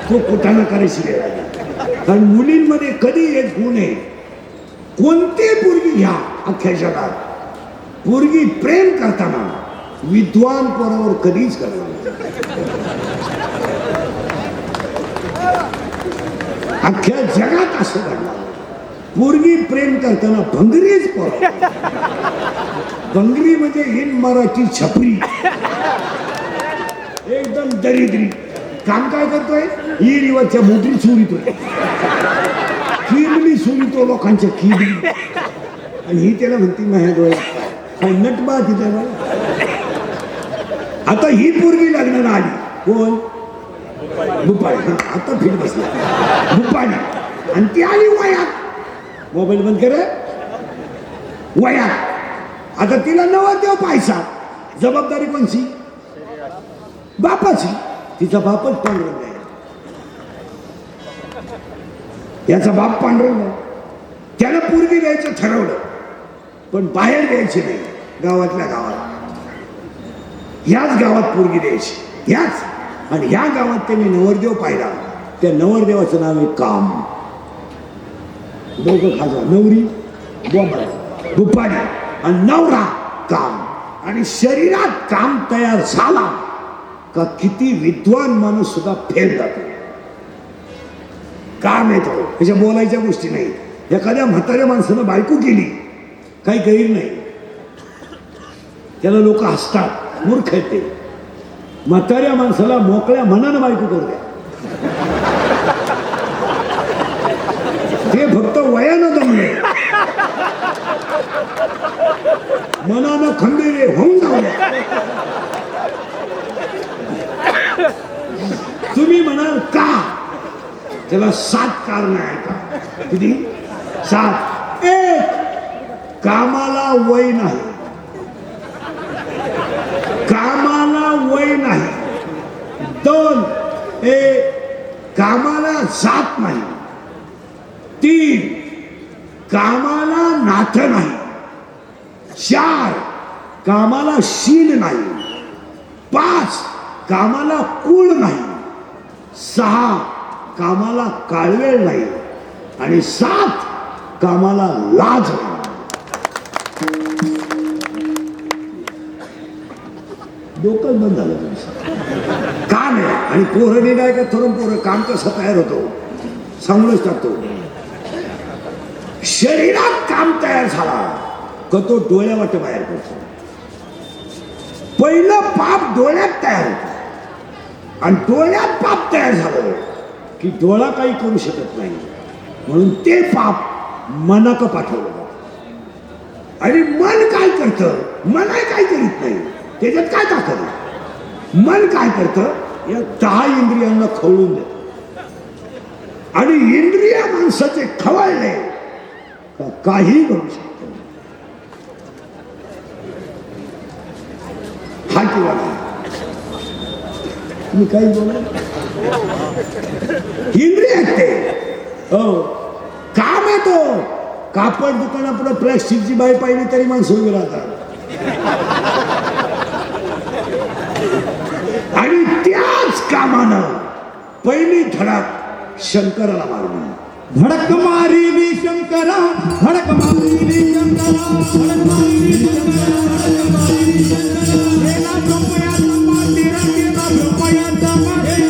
तो कुठानं करायची वेळ आली. कारण मुलींमध्ये कधी एक गुण आहे, कोणती पोरगी घ्या अख्ख्या जगात, पोरगी प्रेम करताना विद्वान पोरावर कधीच करणार. अख्ख्या जगात असं घडलं. पोरगी प्रेम करताना भंगरीच पोर. भंगरी म्हणजे इन मराठी छपरी, एकदम दरिद्री. काम काय करतोय? हिरीवरच्या मोठी चोरीतोय, किरली चोरीतो लोकांच्या किरली. आणि ही त्याला म्हणती माझ्या डोळ्यात काय नटबा तिथे. आता ही पोरगी लग्नाला आली. कोण? भूपाळी. आता फिर बसला भूपाळी. आणि ती आली वयात. मोबाईल बंद कर. वयात. आता तिला नवरदेव पाहायचा. जबाबदारी कोणची? बापाची. तिचा बापच पांडुरंग आहे. याचा बाप पांडुरंग आहे. त्यानं पोरगी द्यायचं ठरवलं, पण बाहेर द्यायची नाही, गावातल्या गावात. ह्याच गावात पोरगी द्यायची, ह्याच. आणि ह्या गावात त्यांनी नवरदेव पाहिला. त्या नवरदेवाचं नाव आहे काम. दोघं खाजा, नवरी दुपारी आणि नवरा काम. आणि शरीरात काम तयार झाला का किती विद्वान माणूस सुद्धा फेल जातो. काम येतो, त्याच्या बोलायच्या गोष्टी नाही. एखाद्या म्हाताऱ्या माणसानं बायको केली, काही गैर नाही, त्याला लोक हसतात, मूर्ख आहेत ते. म्हाताऱ्या माणसाला मोकळ्या मनानं बायको करू द्या, ते फक्त वयानं दमले, मनानं खंबीर होऊन जाऊ द्या. तुम्ही म्हणाल का? त्याला 7 कारण आहे का? किती? 7. 1, कामाला वय नाही. कामाला वय नाही. 2, कामाला जात नाही. 3, कामाला नातं नाही. 4, कामाला शील नाही. 5, कामाला कुळ नाही. 6, कामाला काळवेळ नाही. आणि 7, कामाला लाज नाही. डोकं बंद झालं तुमचं. काम आहे. आणि पोरं काय का तरुण पोरं काम कसं तयार होतो सांगूनच टाकतो. शरीरात काम तयार झाला का तो डोळ्यावाट बाहेर पडतो. पहिलं पाप डोळ्यात तयार होतं, आणि डोळ्यात पाप तयार झालं की डोळा काही करू शकत नाही, म्हणून ते पाप मनाक पाठवलं जातं. आणि मन काय करतं? मन काय करीत नाही, त्याच्यात काय ताकद? मन काय करतं? या 10 इंद्रियांना खवळून देत. आणि इंद्रिय माणसाचे खवळले का काही करू शकतो. हा किंवा मी काही बोला, इंद्रिय ते हो काम येतो. कापड दुकानापुढे प्लॅस्टिकची बाई पाहिली तरी माणसं उभी राहतात. आणि त्याच कामानं पहिली धडक शंकराला मारली.
धडक मारिली शंकरा, धडक मारिली शंकरा, धडक मारिली शंकरा, धडक मारिली शंकरा. गेला झोपयाचा मातेरा, गेला झोपयाचा मातेरा.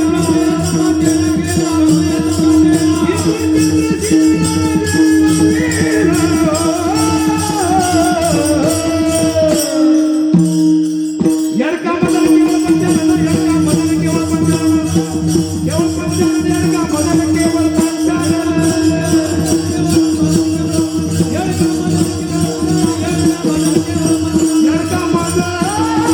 यडका मदन केवळ पंचानन, यडका मदन केवळ पंचानन, केवळ पंचानन, यडका मदन केवळ पंचानन. यडका मदन केवळ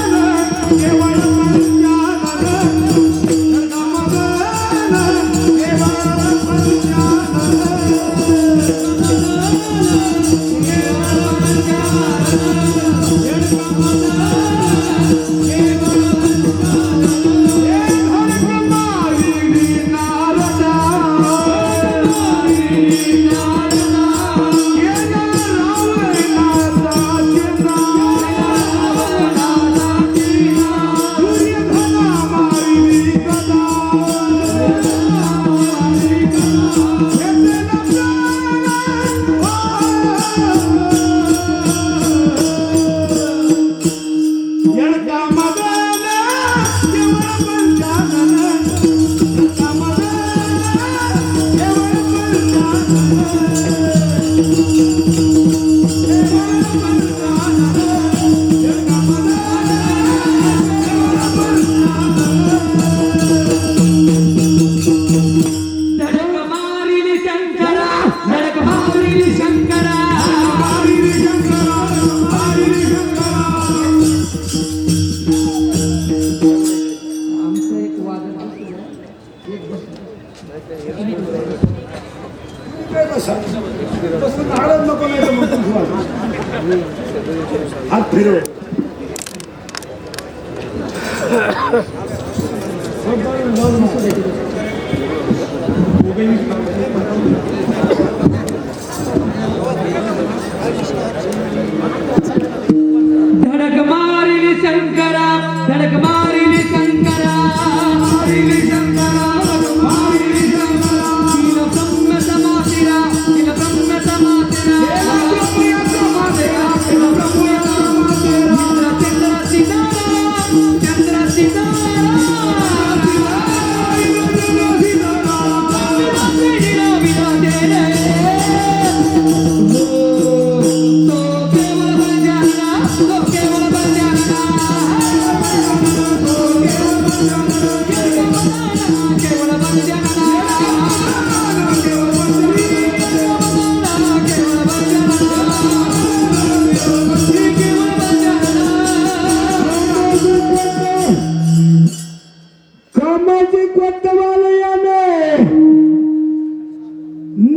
हात फिरव.
धडक मारिली शंकरा, धडक मारिली शंकरा, मारिली शंकरा, मारिली शंकरा. तिल ब्रह्म समाधिरा, तिल ब्रह्म समाधिरा, तिल ब्रह्म समाधिरा. चंद्र सितारा, चंद्र सितारा,
सामाजिक वद्यवालयाने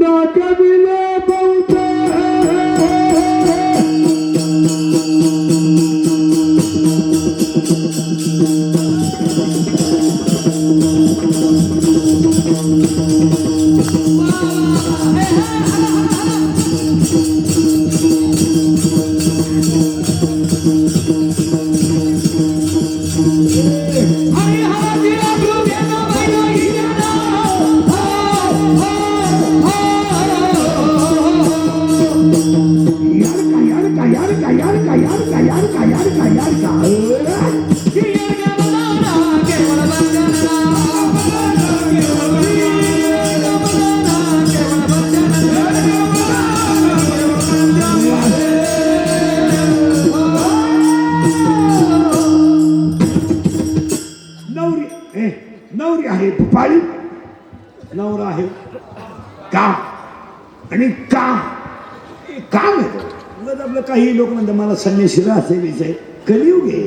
नाटविले बहुत नवरी आहे भूपाळी, नवरा आहे काम आणि काम काम आहे. उगाच आपलं काही लोक म्हणतात मला संन्याशीला असेल आहे, कलियुग आहे.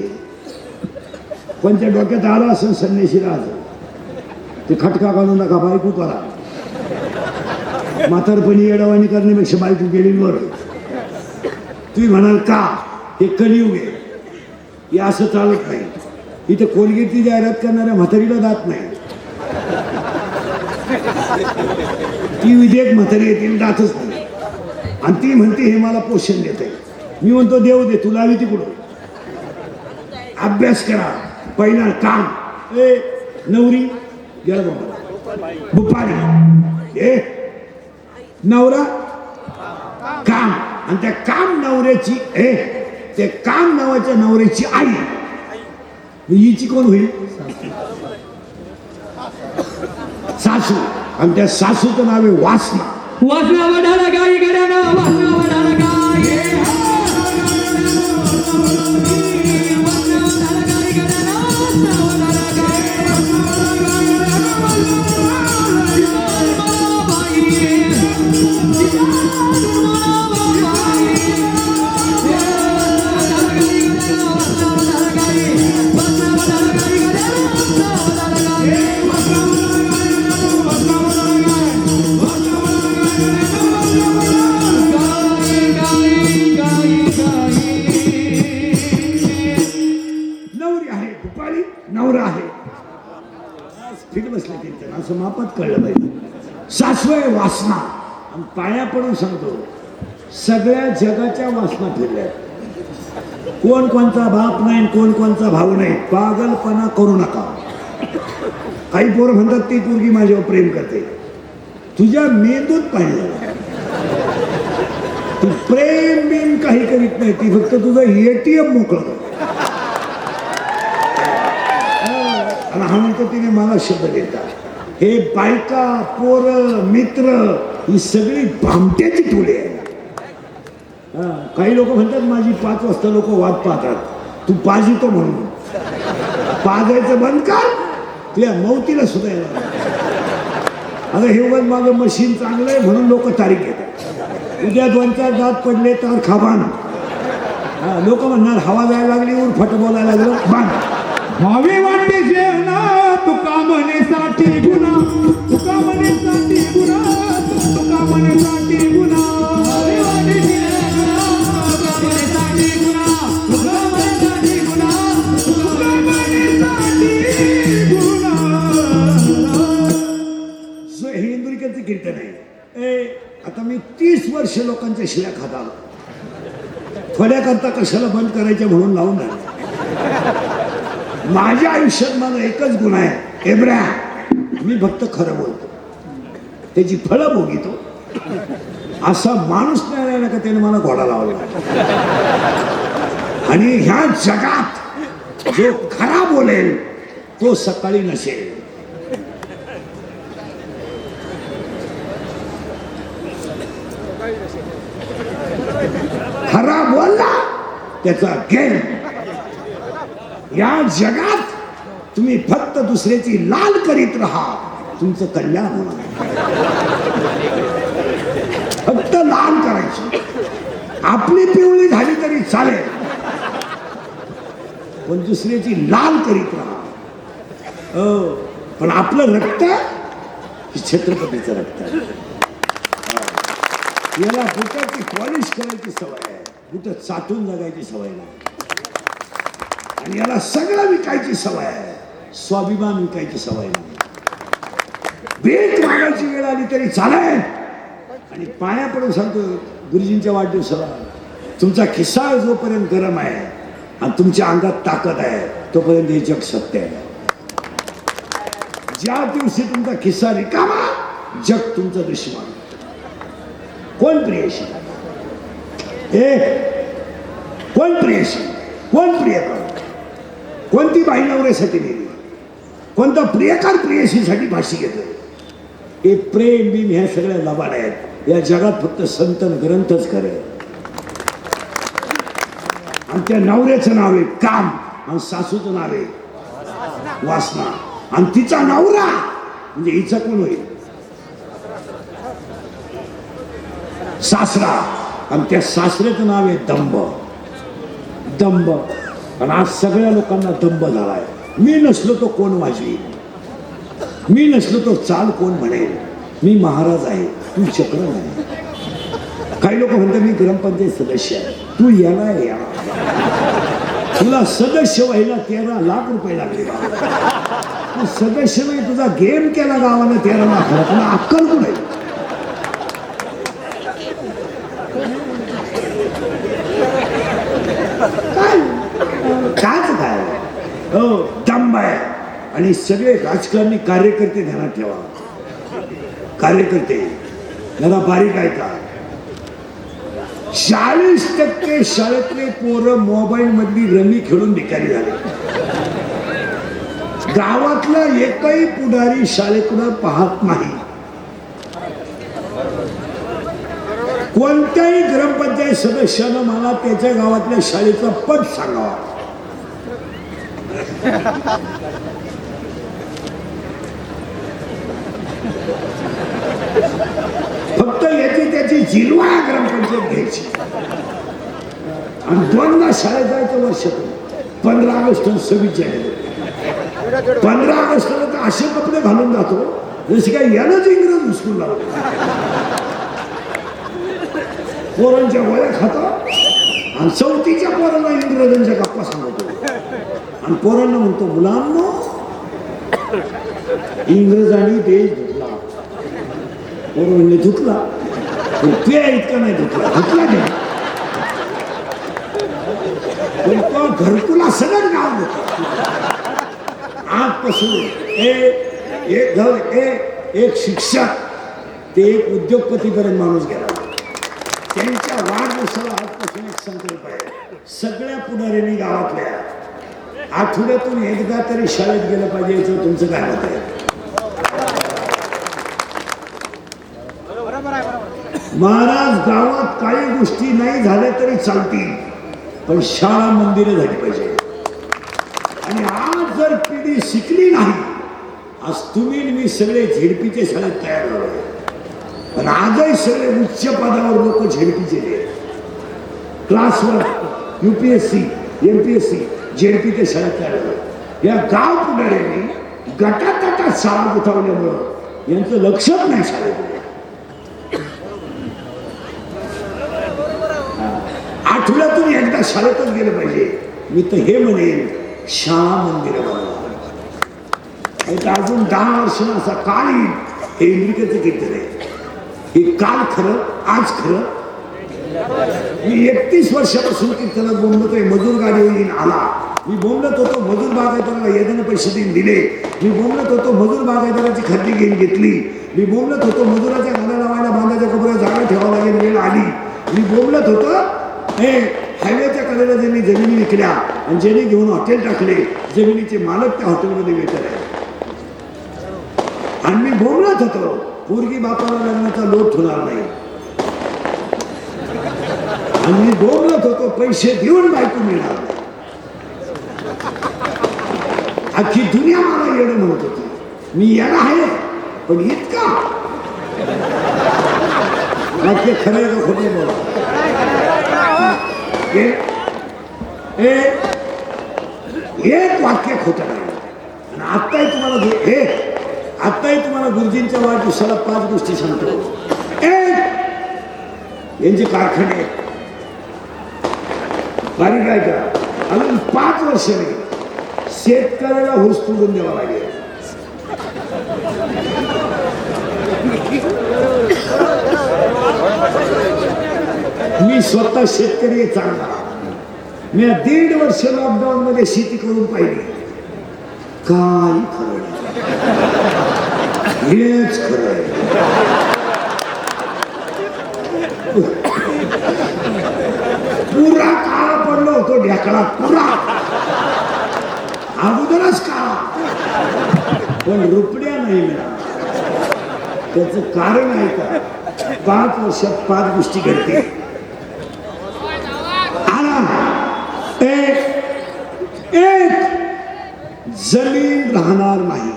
कोणत्या डोक्यात आला असं संन्याशीला असेल ते खटका घालू नका, बायको करा. म्हातारपणी येडवाणी करण्यापेक्षा बायको गेली बरं. तुम्ही म्हणाल का हे कलियुग आहे, हे असं चालत नाही. इथे कोलगेटची जाहिरात करणाऱ्या म्हातारीला दात नाही, ती विधेयक म्हातारी येते दातच नाही. आणि ती म्हणते हे मला पोषण देत आहे. मी म्हणतो देव दे, तुला हवी तिकडून. अभ्यास करा पहिला काम. ए नवरी गेला बाबा भूपाळी, ए नवरा काम. आणि त्या काम नवऱ्याची ते काम नावाच्या नवऱ्याची आई हिची कोण होईल? सासू. आणि त्या सासूचं नाव आहे वासना.
वासना वडाला गाई गड्यानं, वासना वडाला गाई, वासना वडाला गाई गड्यानं, वासना वडाला गाई,
नवरा आहे फिट बसले त्यांना असं मापात कळलं पाहिजे. सासू आहे वासना. आणि पाया पडून सांगतो सगळ्या जगाच्या वासना फिरल्या. कोण कोणचा बाप नाही, कोण कोणचा भाऊ नाही. पागलपणा करू नका. काही पोरं म्हणतात ती पोरगी माझ्यावर प्रेम करते. तुझ्या मेंदूत पाहिजे. तू प्रेम बिन काही करीत नाही, ती फक्त तुझं ATM मोकळं कर. आणि हा म्हणतो तिने मला शब्द देतात. हे बायका पोरं मित्र ही सगळी भामट्याची टोळी आहे. काही लोक म्हणतात माझी 5 वाजता लोक वाद पाहतात, तू पाजितो म्हणून. पाजायचं बंद कर, तुझ्या मौतीला सुद्धा येणार. आता हे उगाच माझं मशीन चांगलं आहे म्हणून लोक तारीख घेतात. उद्या 2-4 दात पडले तर खाबान. लोक म्हणणार हवा जायला लागली ऊर फट बोलायला लागलं बाण.
भावे वाटे जेवणा तुका म्हणेसाठी गुन्हा, तुका म्हणेसाठी गुन्हा, तुका म्हणेसाठी गुन्हा. भावे वाटे जेवणा तुका म्हणेसाठी गुन्हा, तुका म्हणेसाठी गुन्हा, तुका म्हणेसाठी
मी 30 वर्ष लोकांच्या शिव्या खात आलो. फड्याकरता कशाला बंद करायच्या म्हणून लावून राहिले. माझ्या आयुष्यात माझा एकच गुण आहे, एब्रा मी फक्त खरं बोलतो, त्याची फळं भोगितो. असा माणूस नाही राहिला का त्याने मला घोडा लावला. आणि ह्या जगात जो खरा बोलेल तो सकाळी नसेल. खरा बोलला त्याचा गेम. या जगात तुम्ही फक्त दुसऱ्याची लाल करीत राहा, तुमचं कल्याण होणार. फक्त लाल करायची, आपली पिवळी झाली तरी चालेल, पण दुसऱ्याची लाल करीत राहा. पण आपलं रक्त हे छत्रपतीचं रक्त आहे. याला बुटाची पॉलिश करायची सवय आहे, बुट चाटून जगायची सवय नाही. आणि याला सगळं विकायची सवय आहे, स्वाभिमान विकायची सवय नाही. भेट मागायची वेळ आली तरी चालेल. आणि पाया पडून सांगतो, गुरुजींच्या वाढदिवसाला तुमचा खिस्सा जोपर्यंत गरम आहे आणि तुमच्या अंगात ताकद आहे तोपर्यंत हे जग सत्य आहे. ज्या दिवशी तुमचा खिस्सा रिकामा, जग तुमचं दुश्मन. कोण प्रियशी, कोण प्रियशी, कोण प्रियकर, कोणती बाई नवऱ्यासाठी गेली, कोणता प्रियकर प्रियशीसाठी फाशी घेतोय. हे प्रेम बिम ह्या सगळ्या लबाड आहेत. या जगात फक्त संत ग्रंथच करेल. आणि त्या नवऱ्याचं नाव आहे काम, आणि सासूचं नाव आहे वासना. आणि तिचा नवरा म्हणजे हिचा कोण होईल, सासरा. आणि त्या सासऱ्याचं नाव आहे दंभ. दंभ. आणि आज सगळ्या लोकांना दंभ झालाय. मी नसलो तो कोण वाजवी, मी नसलो तो चाल कोण म्हणेल, मी महाराज आहे तू चक्र नाही. काही लोक म्हणतात मी ग्रामपंचायत सदस्य आहे, तू याला या, तुला सदस्य व्हायला 13 लाख रुपये लागले. तू सदस्य नाही, तुझा गेम केला गावानं 13 लाख, तुला अक्कल कुठे. कायच काय हो दंभ आहे. आणि सगळे राजकारणी कार्यकर्ते ध्यानात ठेवा. कार्यकर्ते जरा बारीक आहे का, 40% शाळेतले पोरं मोबाईल मधली रमी खेळून भिकारी झाले. गावातला एकही पुढारी शाळेकडे पाहत नाही. कोणत्याही ग्रामपंचायत सदस्यानं मला त्याच्या गावातल्या शाळेचा पद सांगावा. फक्त याची त्याची जिरवा ग्रामपंचायत घ्यायची. आणि 2दा शाळेत जायचं वर्षातून, 15 ऑगस्ट आणि 26 जानेवारी. 15 ऑगस्टला तर असे कपडे घालून जातो जसे काय यालाच इंग्रज हुसकून लावतो. पोरांच्या वया खातो आणि 4थीच्या पोरांना इंग्रजांच्या गप्पा सांगतो. आणि पोरांना म्हणतो मुलांनो इंग्रजांनी देश धुतला. पोरं म्हणले धुतला, त्या इतका नाही धुतला, धुतला नाही. पण तो घरकुला सगळं गाव होता. आजपासून एक शिक्षक ते एक उद्योगपतीपर्यंत माणूस गेला. त्यांच्या वाढदिवसाला आजपासून एक संकल्प आहे, सगळ्या पुढाऱ्यांनी गावातल्या आठवड्यातून एकदा तरी शाळेत गेलं पाहिजे. याचं तुमचं काय मत आहे? महाराज गावात काही गोष्टी नाही झाल्या तरी चालतील, पण शाळा मंदिरं झाली पाहिजे. आणि आज जर पिढी शिकली नाही, आज तुम्ही मी सगळे झेडपीच्या शाळेत तयार झाले. पण आजही सगळे उच्च पदावर लोक झेडपीचे क्लासवर UPSC MPSC झेडपीच्या शाळेत तयार झाले. या गाव पुढाऱ्यांनी गटातटात शाळा उठवल्यामुळं यांचं लक्षच नाही शाळेकडे. आठवड्यातून एकदा शाळेतच गेलं पाहिजे. मी तर हे म्हणेन शाळा मंदिर बनवा. अजून 10 वर्षांना असा काळी हे इंग्लिकेचं कीर्तन आहे. हे काल खरं आज खरं. मी 31 वर्षापासून कीर्तनात बोंबलतोय. मजूर गाडी येऊन आला. मी बोंबलत होतो मजूर बागायतदाराला येताना पैसे देऊन दिले. मी बोंबलत होतो मजूर बागायतदाराची खरेदी घेऊन घेतली. मी बोंबलत होतो मजुराच्या गाड्या लावायला बांधाच्या कपड्यात जागा ठेवावं लागेल वेळ आली. मी बोंबलत होतो हे हायवेच्या कडेला ज्यांनी जमिनी विकल्या आणि ज्यांनी घेऊन हॉटेल टाकले जमिनीचे मालक त्या हॉटेलमध्ये वेटर आहे. आणि मी बोंबलत होतो पोरगी बापाला लग्नाचा लोट होणार नाही. आणि मी बोंबलत होतो पैसे देऊन बायको मिळणार नाही. अख्खी दुनिया मला येणं म्हणत होती. मी याला आहे पण इतका वाक्य खरं का खोटे बोला. एक वाक्य खोटं नाही. आणि आत्ताही तुम्हाला गुरुजींच्या वाढदिवसाला 5 गोष्टी सांगतो. एक यांचे कारखाने बारीक आहे का अजून 5 वर्ष नाही शेतकऱ्याला हुस तोडून द्यावा लागेल. मी स्वतः शेतकरी चांगला. मी 1.5 वर्ष लॉकडाऊन मध्ये शेती करून पाहिली. काय खरं हेच खरं. पुरा काळा पडलो होतो ढेकळा पुरा अगोदरच काळा पण रुपड्या नाही मिळाला. त्याचं कारण आहे का 5 वर्षात 5 गोष्टी घडते. एक जमीन राहणार नाही.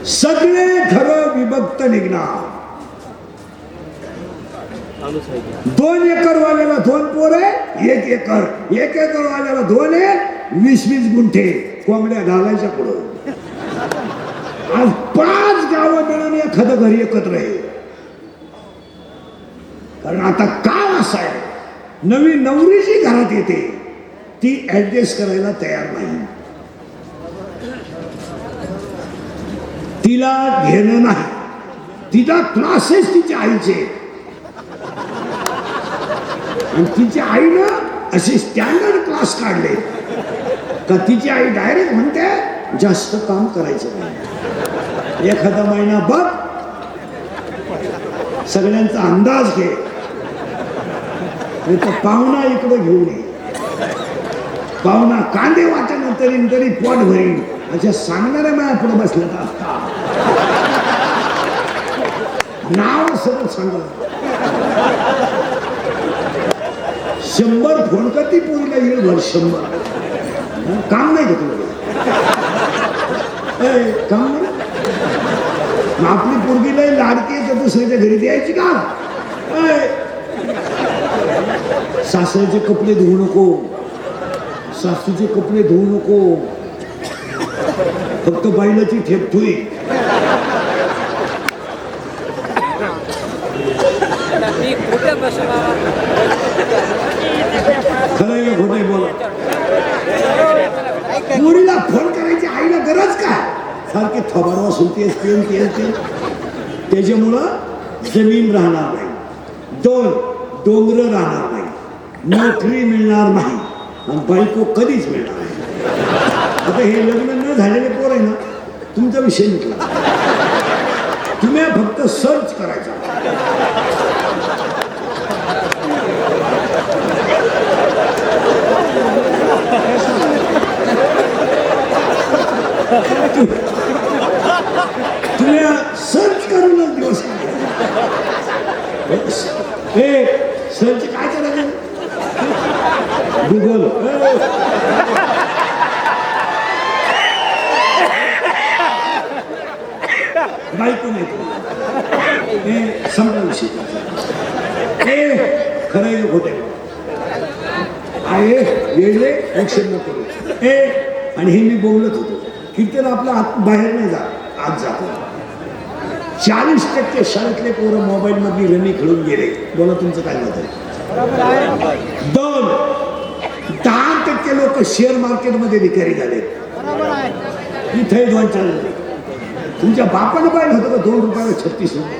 सगळे घर विभक्त निघणार. 2 एकर वाल्याला 2 पोरं 1 एकर. 1 एकर वाल्याला 2 20-20 गुंठे कोंबड्या घालायच्या पुढं. आज 5 गावं मिळून एखादं घरी एकत्र आहे. कारण आता काळ असा आहे नवी नवरी जी घरात येते ती ऍडजस्ट करायला तयार नाही. तिला घेणं नाही. तिला क्लासेस तिच्या आईचे आणि तिच्या आईनं असे स्टँडर्ड क्लास काढले का तिची आई डायरेक्ट म्हणते जास्त काम करायचं नाही. एखादा महिना बघ सगळ्यांचा अंदाज घे. पाहुणा इकडे घेऊन ये. पाहुणा कांदे वाटल्यानंतर तरी पोट भरीन अशा सांगणाऱ्या माझ्या पुढे बसल्या असता नाव सगळं सांगत 100 फोन करती पोरीला येईल भर 100 काम नाही का तुला काम नाही. आपली पोरगीला लाडकी तर दुसऱ्याच्या घरी द्यायची का. सासऱ्याचे कपडे धुवू नको. सासूचे कपडे धुवू नको. फक्त बैलाची ठेप धुई. खरं का खोटं बोला. पोरीला फोन करायची आईला गरज काय. सारखे थोबाडवा सुलतेस तेल त्याच्यामुळं जमीन राहणार नाही. 2 डोंगर राहणार नाही. नोकरी मिळणार नाही आणि बायको कधीच मिळणार नाही. आता हे लग्न न झालेले पोर आहे ना तुमचा विषय निघला. तुम्ही फक्त सर्च करायचा. तुम्ही सर्च करूनच दिवस सर्च काय करायचं गुगल. बायको नाही समजा विषय खरं खोटे आहे वेगळे ऍक्शन न करू. आणि हे मी बोलत होतो कीर्तन आपला आत बाहेर नाही जात आत जातो. 40% शाळेतले पोरं मोबाईल मध्ये रमी खेळून गेले. बोला तुमचं काय मत आहे. 10% लोक शेअर मार्केट मध्ये विकारी झाले. इथे 2-4 तुमच्या बापानं पाहिलं होतं का 2 रुपयाला 36 रुपये?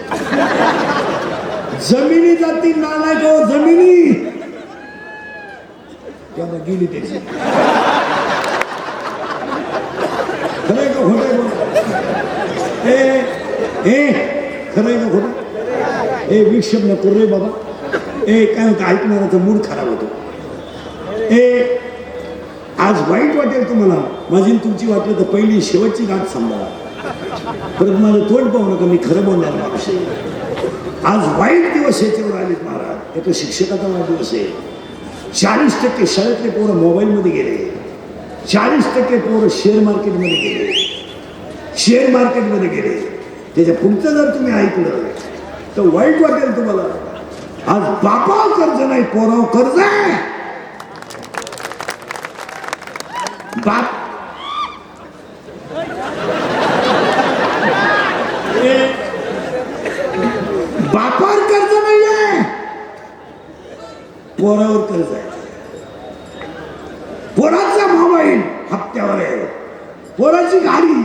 जमिनी जातील नालायक हो, जमिनी तेव्हा गेली त्याची. खरंय का खोटं बोल? खरंय का खोटं? विक्षेप नको रे बाबा. काय होतं, ऐकणाराचा मूड खराब होतो. आज वाईट वाटेल तुम्हाला, माझी न तुमची वाटलं तर पहिली शेवटची गाठ सांभाळा. परत माझं तोंड पाहू नका, मी खरं बोलणार माणूस आहे. आज वाईट दिवस याच्यावर आलेत महाराज. एका शिक्षकाचा वाढदिवस आहे. 40% शाळेतले पोरं मोबाईलमध्ये गेले. 40% पोरं शेअर मार्केटमध्ये गेले. शेअर मार्केटमध्ये गेले. त्याच्या पुढचं जर तुम्ही ऐकलं तर वाईट वाटेल तुम्हाला. आज बापावर कर्ज नाही, पोरावर कर्ज आहे. बाप बापावर कर्ज नाहीये, पोरावर कर्ज आहे. पोराचा मोबाईल हप्त्यावर आहे, पोराची गाडी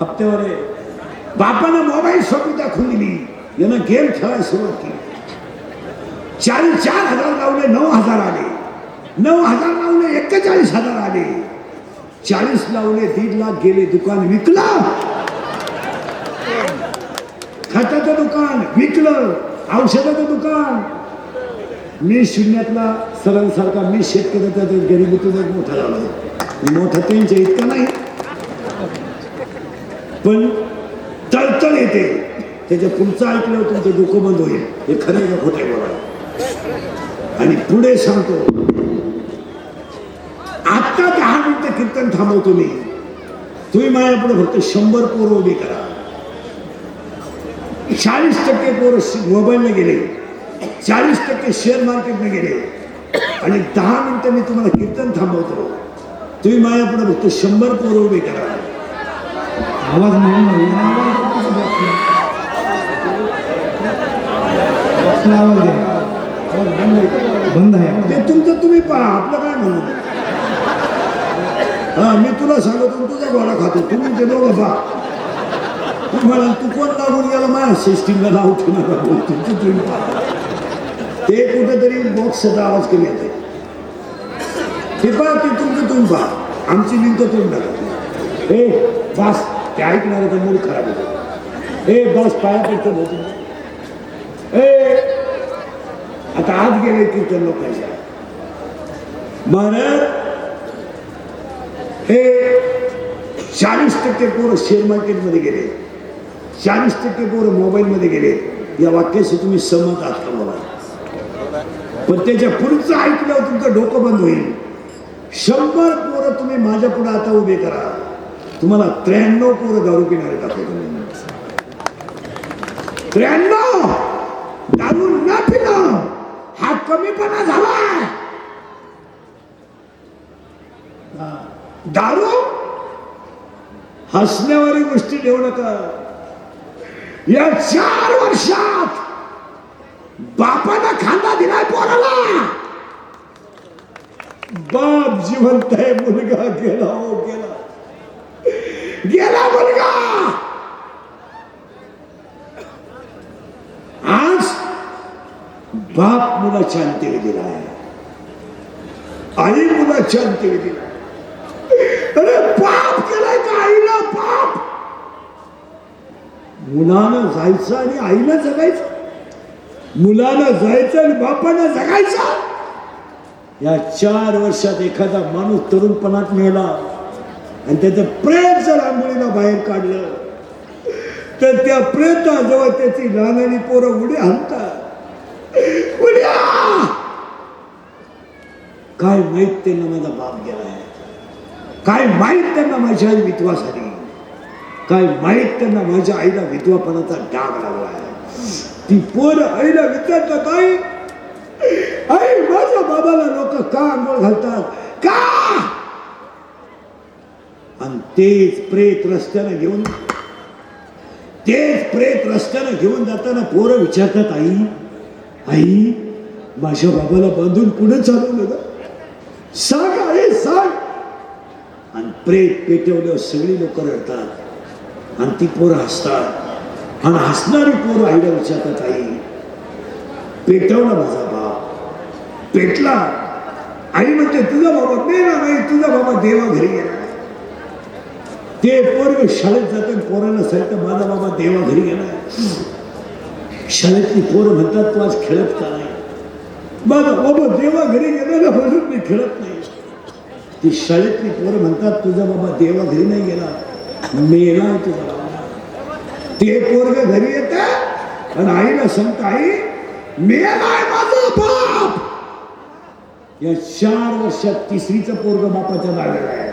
हप्त्यावर आहे. बापानं मोबाईल शॉपिंग दाखवून दिली, यानं गेम खेळायला सुरुवात केली. 4,000 लावले 9,000 आले. 9,000 लावले 41,000 आले. 40 लावले 1.5 लाख गेले. दुकान विकलं, खताचं दुकान विकलं, औषधाचं दुकान. मी शून्यातला सरांसारखा, मी शेतकऱ्याचा गरिबीतून मोठा झाला. मोठा त्यांच्या इतका नाही, पण तळतळ येते. त्याच्या पुढचं ऐकल्यावर तुमचं डोकं बंद होईल. हे खरं का खोटे बोला. आणि पुढे सांगतो, आता 10 मिनिटं कीर्तन थांबवतो मी. तुम्ही माझ्यापुढे फक्त 100 पोरं उभी करा. 40% पोरं मोबाईलने गेले, 40% शेअर मार्केटने गेले. आणि 10 मिनिटं मी तुम्हाला कीर्तन थांबवतो. तुम्ही माझ्यापुढे फक्त 100 पोरं उभी करा.
आवाज बंद आहे.
ते तुमचं तुम्ही पहा, आपलं काय म्हणू. हा, मी तुला सांगतो, तुझा गोळा खातो. तुम्ही ते दोघं पहा. तुम्हाला तू कोण लागून गेला माझ्या सिस्टीमला नाव ठेवणार. तुमचं तुम्ही पहा. ते कुठेतरी बॉक्सचा आवाज कमी येते. ते पहा, ते तुमचं तुम्ही पहा. आमची लिंक तुम्ही नका. बस, ते ऐकणाऱ्याचा मूड खराब होतो. बस, पाया पडतं होतो. आता आज गेले कीर्तन लोकांच्या. महाराज, 40% पोरं शेअर मार्केटमध्ये गेले, 40% पोरं मोबाईलमध्ये गेले. या वाक्याशी तुम्ही सहमत आहात का मला? पण त्याच्या पुढचं ऐकल्यावर तुमचं डोकं बंद होईल. 100 पोरं तुम्ही माझ्या पुढे आता उभे करा. तुम्हाला 93 पोरं दारू पिणारे दाखवतो. 93 दारू न पिणं हा कमीपणा झाला. दारू हसण्यावारी गोष्टी देऊ नका. या 4 वर्षात बापानं खांदा दिलाय पोराला. बाप जिवंत आहे, मुलगा गेला. हो गेला, गेला मुलगा. आज बाप मुलाच्या अंत्यविधी दिलाय, आई मुलाच्या अंत्यविधी दिलाय. अरे पाप केलाय का आईला? पाप मुलानं जायचं आणि आईला जगायचं, मुलानं जायचं आणि बापानं जगायचं. या 4 वर्षात एखादा माणूस तरुणपणात मेला आणि त्याचं प्रेत जर आंघोळीला बाहेर काढलं तर त्या प्रेताजवळ त्याची लहानाली पोरं उड्या हाणतात. उड्या! काय माहित त्यांना माझा बाप गेलाय, काय माहित त्यांना माझी आई विधवा झाली, काय माहित त्यांना माझ्या आईला विधवापणाचा डाग लागलाय. ती पोरं आईला विचारतात, आई आई माझ्या बाबाला लोक का आंघोळ घालतात का? आणि तेच प्रेत रस्त्यानं घेऊन जाताना पोरं विचारतात, आई आई माझ्या बाबाला बांधून पुढे चालवलं ग, सांग आई सांग. आणि प्रेत पेटवल्यावर सगळी लोक रडतात आणि ती पोरं हसतात आणि हसणारी पोरं आईला विचारतात, आई पेटवला माझा बाप, पेटला. आई म्हणते तुझा बाबा मेला नाही, तुझा बाबा देवा घरी गेला. ते पोरग शाळेत जाते, पोराला सांगतं माझा बाबा देवा घरी गेला. शाळेतली पोरं म्हणतात तू आज खेळत का नाही? माझा बाबा देवा घरी गेला ना म्हणून मी खेळत नाही. ती शाळेतली पोरं म्हणतात तुझा बाबा देवा घरी नाही गेला, मेला तुझा बाबा. ते पोरग घरी येत आणि आईला सांगतं आई मेलाय माझा बाप. या 4 वर्षात तिसरीचं पोरग बापाच्या दाव्याला आहे.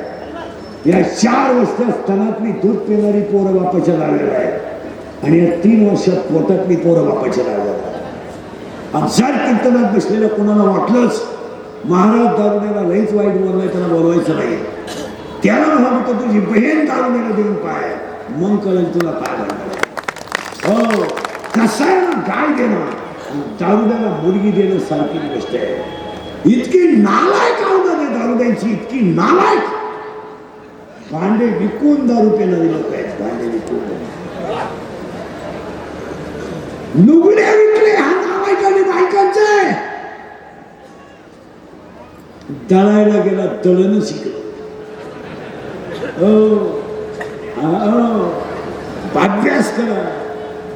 या 4 वर्षात स्तनातली दूध पिणारी पोरं बापाच्या दाव्याला आहे आणि या 3 वर्षात पोटातली पोरं बापाच्या दाव्याला आहे. जर कीर्तनात बसलेल्या कोणाला वाटलंच महाराज दारुण्याला लईच वाईट बोललाय, त्याला बोलवायचं नाही. त्याला म्हणतो तुझी बहीण दारुण्याला देऊन पाय, मग कळेल तुला काय म्हणणार. हो कसं आहे ना, गाय देणं दारुण्याला मुलगी देणं सारखी गोष्ट आहे. इतकी नालायक आवडत दारुड्यांची, इतकी नालायक. भांडे विकून दारू पिणारी लोक आहेत, भांडे विकून. लुगड्या विकले हा नावायचा बायकांचे. दळायला गेला दळणं शिकलं. अभ्यास करा.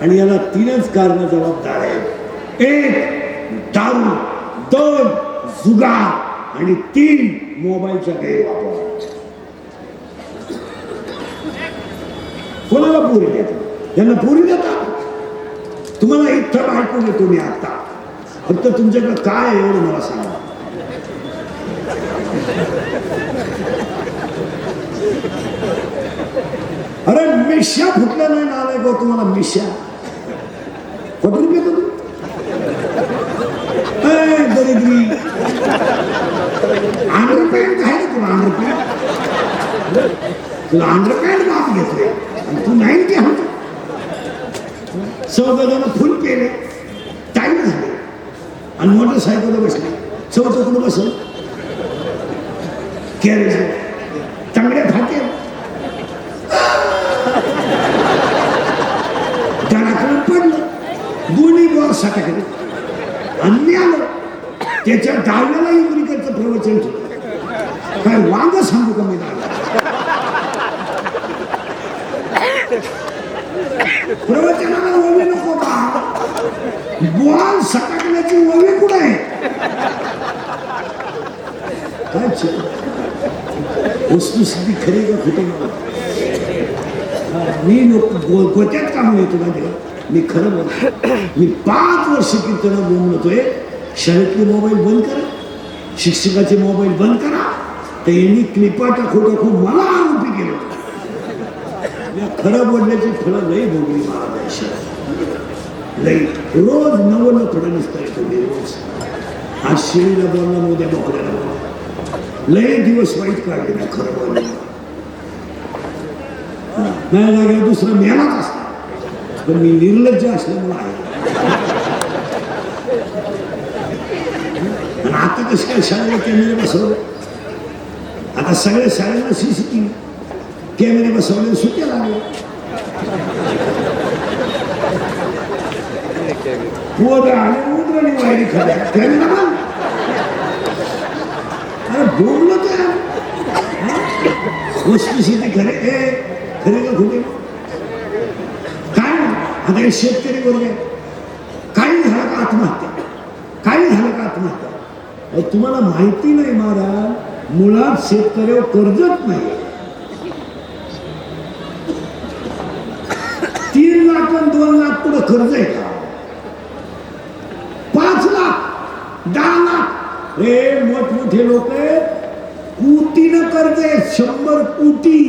आणि याला 3च कारण जबाबदार आहेत. 1 दारू, 2 जुगार आणि 3 मोबाईलचा गैरवापर. कोणाला पुरी देतात? यांना पुरी देतात. तुम्हाला इथं ऐकून येतो मी आता. फक्त तुमच्याकडे काय आहे एवढं मला सांगा. अरे मिश्या फुटल्या नाही नालाय गो तुम्हाला. मिश्या कुठून घेतो तू? दरिद्री अंडरपॅन्ट आहे ना तुला? अंडरपॅन्ट तुला अंडरपॅन्ट बाप घेतोय आणि तू नाही ते होत. 14 जण फुल पेले, टाईम झाले आणि मोटरसायकलवर बसले. 14 कुठं बसल? कॅरेज चांगल्या फाटे घराकडून पडलं. दोन्ही बॉक्स सटाकडे अन्य आलं. त्याच्या डाव्याला इंग्रिकरचं प्रवचन ठेवलं. काय वांग सांगू का मी? प्रवचनाला ओवी नको का? बॉल सटाकण्याची ओवी कुठे आहे? वस्तुस्थिती खरी का खोटी? मी गोत्यात काम येतो ना देवा. मी खरं बोलतो. मी 5 वर्ष कीर्तनात बोलतोय. शाळेतले मोबाईल बंद करा, शिक्षकाचे मोबाईल बंद करा. तर यांनी क्लिपाटा खोटं खूप मला आरोपी केलं. खरं बोलण्याची फळं लई भोगली महाराज. लई रोज नवं फळं नसतं तुम्ही. रोज आज शेळीला बोलला, उद्या बोकड्याला बोलला. लई दिवस वाईट काढले ना खरं बोलले. माझ्या जागेवर दुसरा मेलाच असतो, पण मी निर्लज्ज असल्यामुळे आहे. आणि आता कसं काय शाळेला कॅमेरे बसवले? आता सगळ्या शाळेला CCTV कॅमेरे बसवले, सुट्या लागल्या. पोरं आले उतरणी वायरी खाल्या कॅमेरा बंद. अरे बोललो तर वस्तुस्थिती खरे खरे का खोटे? काय आता हे शेतकरी वर्ग आहे. काही झालं का आत्महत्या, काही झालं का आत्महत्या. तुम्हाला माहिती नाही महाराज, मुळात शेतकऱ्यावर कर्जच नाही. 3 लाख आणि 2 लाख पुढे कर्ज आहे का? 5 लाख 10 लाख हे मोठमोठे लोक कोटीनं कर्ज आहे. 100 कोटी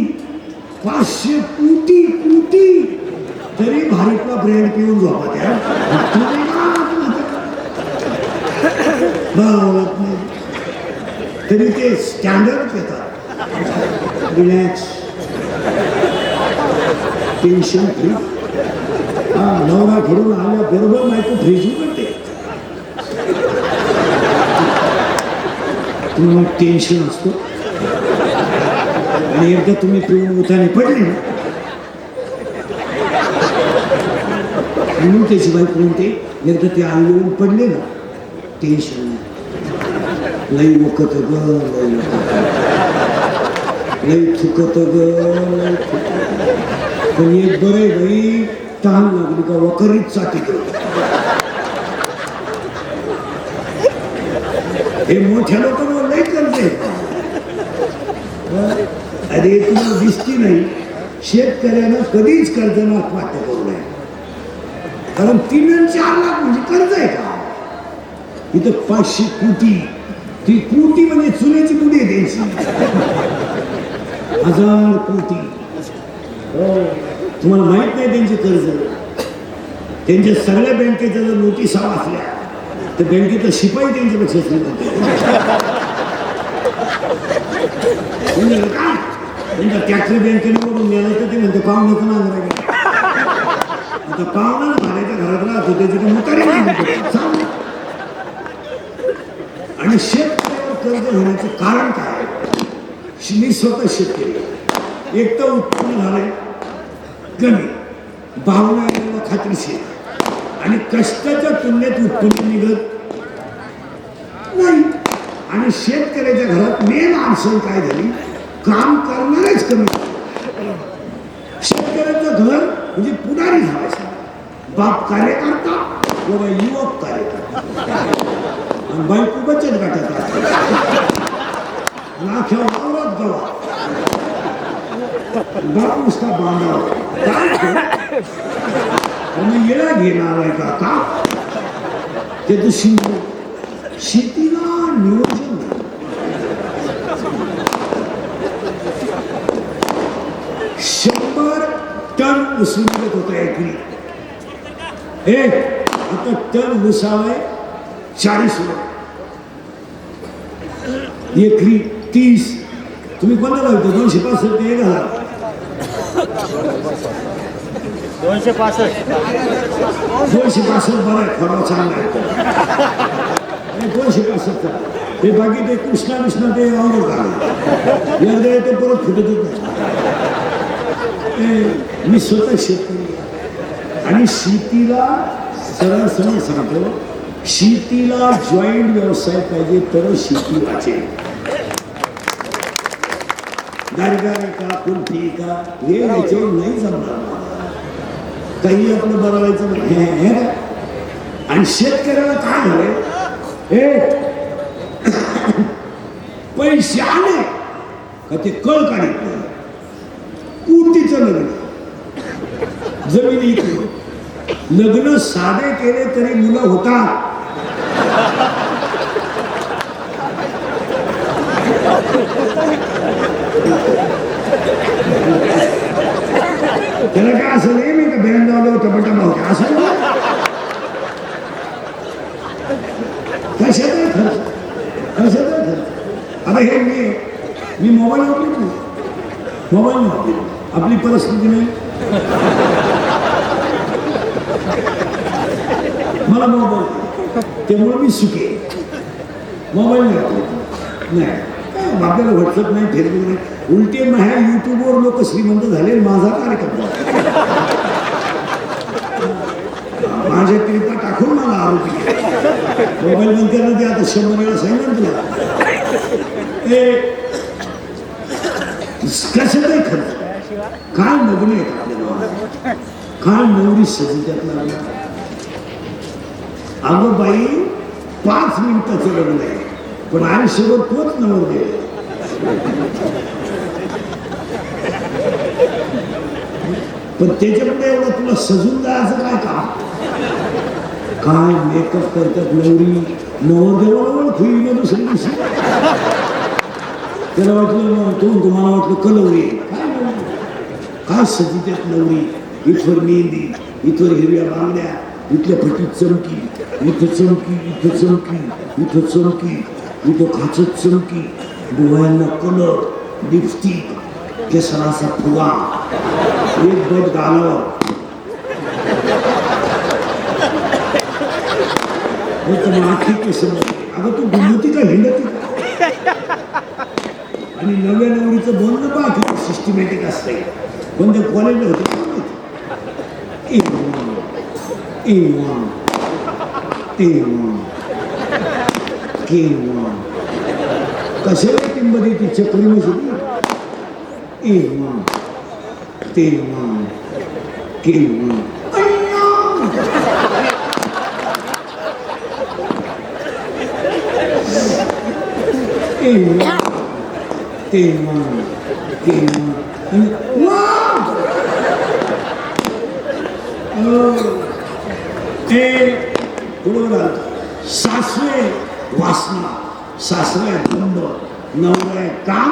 500 कोटी तरी भारतला ब्रँड पिऊन झोपत आहे. तरी ते स्टँडर्ड येतात. Relax, tension free. नवरा घडून आल्या बरोबर बायको फ्रीज करते. तुम्हाला टेन्शन असतो आणि एकदा तुम्ही पिऊन उठाने पडले ना म्हणून त्याची बाई करून ते एकदा ते आई येऊन पडले ना टेन्शन लई मुकत ग लई थुकत ग पण एक बरे बाई तहान लागली का वकरीत चाटी हे मोठ्या लोकांवर लई करते अरे तुम्हाला दिसती नाही शेतकऱ्यानं कधीच कर्जानं आत्महत्या करू नये कारण 3 आणि 4 लाख म्हणजे कर्ज आहे का इथं 500 कोटी ती कोटी म्हणजे चुन्याची मुडी आहे त्यांची 1000 कोटी तुम्हाला माहित नाही त्यांचे कर्ज त्यांच्या सगळ्या बँकेच्या जर नोटिसा वाचल्या तर बँकेचा शिपाई त्यांच्यापेक्षा श्रीमंत त्यांच्या ट्रॅक्टर बँकेने ओढून गेलं तर ते म्हणते पाहुण्याचं नांगर आहे आता पाहुणाच भाड्याच्या घरात राहतो त्याची तर मुतारी नाही आणि शेतकऱ्यावर कर्ज घेण्याचं कारण काय मी स्वतः शेतकरी एक तर उत्पन्न झालंय कमी भावना यायला खात्रीशीर आणि कष्टाच्या तुलनेत उत्पन्न निघत नाही आणि शेतकऱ्याच्या घरात मेन अडचण काय झाली काम करणारेच कमी शेतकऱ्याचं घर म्हणजे पुढारी झालायचं बाप कार्यकर्ता किंवा युवक कार्यकर्ता आणि बायको बचत गटात नाख्या वावरात गवा बाप नुसता बांधावा काय येणा घेणार आहे का त्याचं शेतीला नियोजन नाही. 100 टन ऊस निघत होता एकरी आता टन ऊसालाय 40 एकरी 30 तुम्ही कोणाला लावतो 265 ते 1000 265 बरं आहे खरा चांगला आहे 265 हे बाकी ते कृष्णा ते अवघड झालं एकदा येते परत फुटतच नाही मी स्वतः शेतकरी आणि शेतीला सरळ सांगतो शेतीला जॉईंट व्यवसाय पाहिजे तर शेती वाचेल गाडीगाडी का कुल्फी का हे याच्यावर नाही जमणार काही आपलं बरवायचं नाही आणि शेतकऱ्याला काय झालंय पैसे आले का ते कळ काढत नाही कुटीचं लग्न जमिनी लग्न साधे केले तरी मुलं होतात त्याला काय असं नाही मी का बँड लावलं टमाटा होता असं कशाचा खर्च आता हे मी मोबाईल वापरत नाही मोबाईल वापरत आपली परिस्थिती नाही मला मोबाईल त्यामुळे मी सुखी मोबाईल नाही वापरत नाही आपल्याला व्हॉट्सअप नाही फेसबुक नाही उलटे ह्या युट्यूबवर लोक श्रीमंत झाले माझा कार्यक्रम माझ्याकरिता टाकून मला आरोपी मोबाईल बंद करणं ते आता 100 वेळा सांगितलं तुला कसं नाही खर्च काय लग्न आहेत आपल्याला काय नवरी सजित्यात लागला अगं बाई 5 मिनिटाचं लग्न आहे पण आयुष्यभर तोच नवर दे पण त्याच्यापुढे एवढं तुला सजून जायचं काय काम काय मेकअप करतात नवरी नवरदेवाला खुई ना दुसरी दिवशी त्याला वाटलं तुम्हाला वाटलं कलवरी काय सजित्यात नवरी इथवर मेहंदी इथवर हिरव्या बांगड्या इथल्या फटीत चमकी इथं चमकी इथं चमकी इथं चमकी इथं खाचत चमकी डोळ्यांना कलर लिपस्टिक केसाला असा फुगा एक बट गालावर आखी केस अगं तू गुंडती का हिंडती आणि नव्या नवरीचं बोलणं पहा किती सिस्टमॅटिक असतंय. कोणत्या कॉलेजला होते कशाला टीममध्ये ती चक्री नसली सासवे वासना, सासरे बंद, नवरा काम,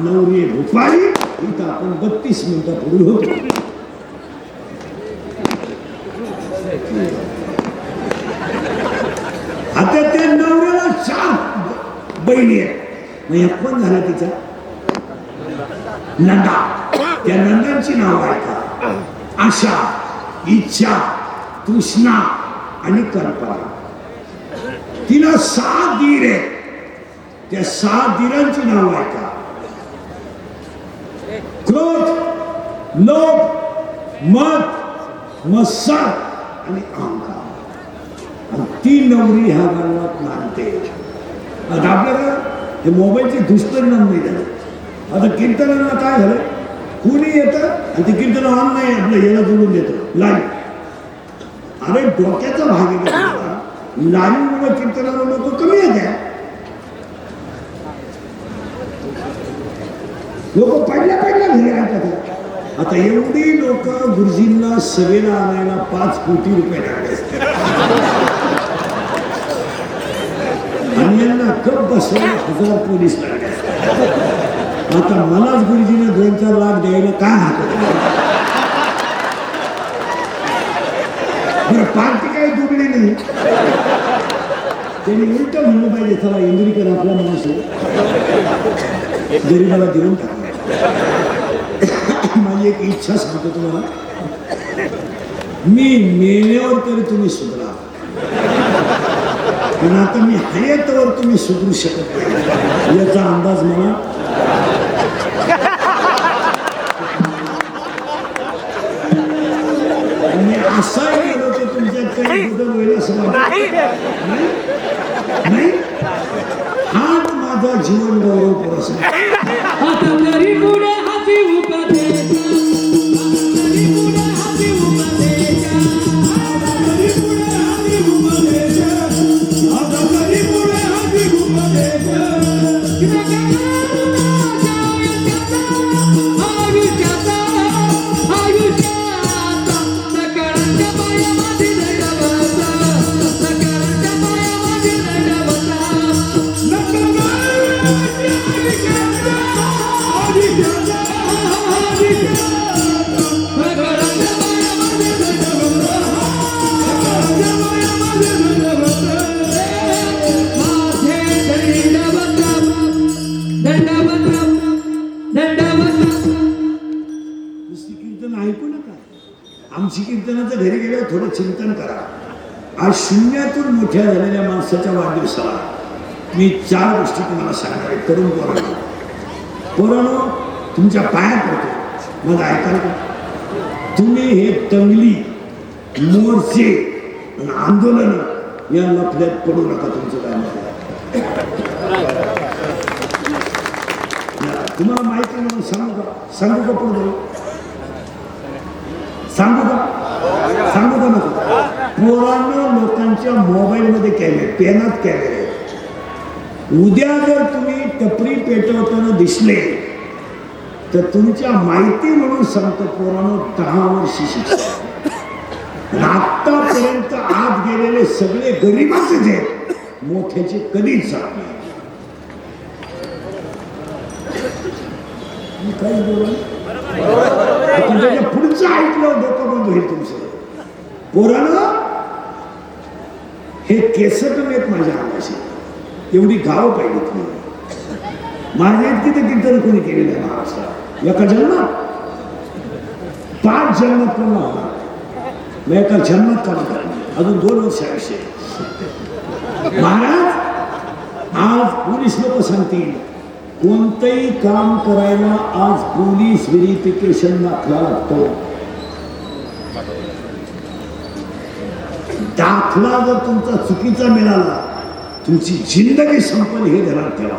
नवरी भुपाळी. इथं आपण 32 मिनिटापूर्वी होतो. आता त्या नवऱ्याला 4 बहिणी आहेत. मग कोण झाला तिचा नंदा. त्या नंदांची नाव आहे का आशा, इच्छा, तृष्णा आणि कल्पना. तिला 6 दीर आहेत. त्या 6 दीरांची नाव आहे का क्रोध, लोभ, मद, मत्सर आणि अहंकार. ती नवरी ह्या गावात मानते. आता आपल्याला हे मोबाईलचे दुष्परिणाम नाही झाले. आता कीर्तनाला काय झालं, कुणी येतं आणि ते कीर्तन ऑन नाही आपलं याला जोडून देतं लाईव्ह. अरे डोक्याचा भाग आहे. लाईव्ह कीर्तनाला लोक कमी येतात. लोक पहिल्या घरी राहतात. आता एवढी लोक गुरुजींना सभेला आणायला 5 कोटी रुपये लागले असते आणि यांना कप बसवायला 1000 पोलीस लागले असते. आता मलाच गुरुजीने 2-4 लाख द्यायला काय हात. बरं पार्टी काही दुबळी नाही. त्यांनी उलट म्हणलं पाहिजे चला इंद्रिकर आपला माणूस गरीबाला देऊन टाकला. माझी एक इच्छा सांगतो तुम्हाला, मी मेल्यावर तरी तुम्ही सुधरा, पण आता मी हयातवर तुम्ही सुधरू शकत नाही याचा अंदाज मला. आणि असा गेलो तर तुमच्यात काही बदल होईल असं वाटत नाही. हाच माझा जीवन गौरव पुरस्कार.
आता तरी पुढे हाती उपदेशा, तरी पुढे हाती उपदेशा, तरी पुढे हाती उपदेशा, आता तरी पुढे हाती उपदेशा. आयुष्याचा सकाळच्या पायामध्ये दंडवता, सकाळच्या पायामध्ये दंडवता.
नुसती कीर्तन ऐकू नका. आमची कीर्तनाचं घरी गेल्यावर थोडं चिंतन करा. आज शून्यातून मोठ्या झालेल्या माणसाच्या वाढदिवसाला मी 4 गोष्टी तुम्हाला सांगणार आहे. तरुण पोरांनो तुमच्या पायात पडतो. मग ऐकाल का तुम्ही हे तंगली, मोर्चे आणि आंदोलन या लफड्यात पडू नका. तुमचं काय मत तुम्हाला माहिती आहे म्हणून सांगू का पुढे सांगू का नको. पोरांनो लोकांच्या मोबाईलमध्ये कॅमेरे, पेनात कॅमेरे. उद्या जर तुम्ही टपरी पेटवताना दिसले तर तुमच्या माहिती म्हणून सांगतो पोरांनो 10 वर्षी शिक्षा. आतापर्यंत आत गेलेले सगळे गरीबाचे जे मोठ्याचे कधीच जात नाही. काही बोला त्याच्या पुढचं ऐकलं डोकं बंद होईल तुमचं. पोरानं हे केसटून येत माझ्या अंगाशी. एवढी गाव पाहिजे तुम्ही. माझ्या इतकी तर कीर्तन कोणी केलेलं आहे महाराष्ट्रात. एका जन्मात 5 जन्मात कोण होणार. मग एका जन्मात काम करणार. अजून 2 वर्ष आयुष्य. महाराज आज पोलीस लोक सांगतील कोणतंही काम करायला आज पोलीस व्हेरिफिकेशन दाखला लागतो. दाखला जर तुमचा चुकीचा मिळाला तुमची जिंदगी संपल हे ध्यानात ठेवा.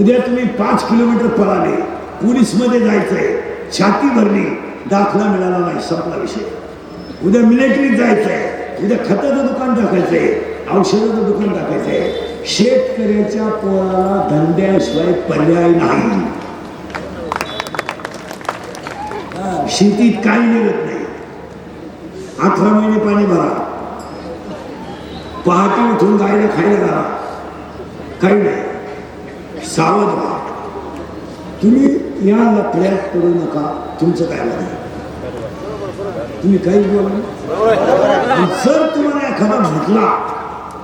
उद्या तुम्ही 5 किलोमीटर पळाले, पोलीसमध्ये जायचंय, छाती भरली, दाखला मिळाला नाही, संपला विषय. उद्या मिलिटरीत जायचंय, उद्या खताचं दुकान टाकायचंय, औषधाचं दुकान टाकायचंय. शेतकऱ्याच्या पोराला धंद्याशिवाय पर्याय नाही. शेतीत काही निघत नाही. 18 महिने पाणी भरा, पहाटे उठून गायला खायला घाला, काही नाही. सावध व्हा. तुम्ही या लफड्यात पडू नका. तुमचं काय नाही, तुम्ही काही बोला. जर तुम्हाला एखादा म्हटला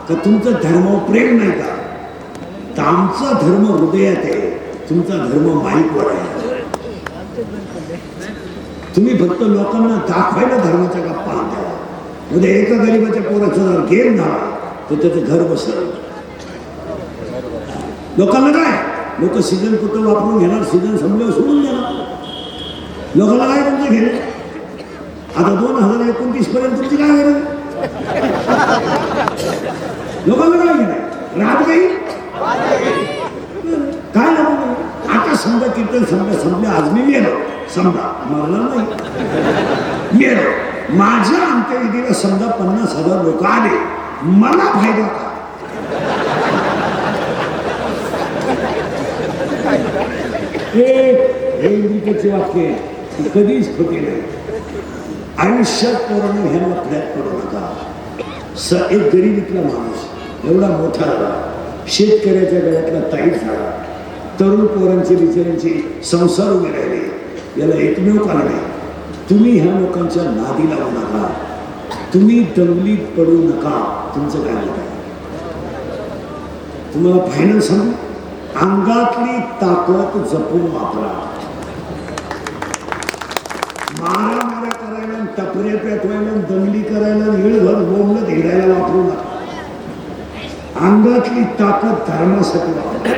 का तुमचं धर्म प्रेम नाही का, तर आमचा धर्म हृदयात आहे, तुमचा धर्म माईकवर आहे. तुम्ही फक्त लोकांना दाखवायला धर्माच्या गप्पा आणता. उद्या एका गरीबाच्या पोराचा जर गेम झाला तर त्याचं घर बसलं. लोकांना काय, लोक सीजन कुठं वापरून घेणार, सीजन संपल्यावर सोडून देणार. लोकांना काय तुमचं घेणे. आता 2029 पर्यंत तुमची काय गरज. लोकांना काय घेणे, राहत काही काय ना. आता समजा कीर्तन संपले, आज मी मेलो समजा, मला नाही मेलो, माझ्या अंत्यविधीला समजा 50,000 लोक आले, मला फायदा का. हे इंग्रजीचे वाक्य कधीच खोटे नाही. आयुष्यात पोरांनो ह्या लफड्यात पडू नका. एक गरिबीतला माणूस एवढा मोठा झाला, शेतकऱ्याच्या गळ्यातला ताईट झाला, तरुण पोरांचे बिचाऱ्यांचे संसार उभे राहिले, याला एकमेव कारण आहे. तुम्ही ह्या लोकांच्या नादी लावू नका, तुम्ही दंगलीत पडू नका. तुमचं काय आहे, तुम्हाला फायनल सांगू, अंगातली ताकद जपून वापरा. मारामाऱ्या करायला, टपऱ्या पेटवायला, दंगली करायला, हिळभर बोंबलं हिडायला वापरू नका. अंगातली ताकद धर्मासाठी वापरा,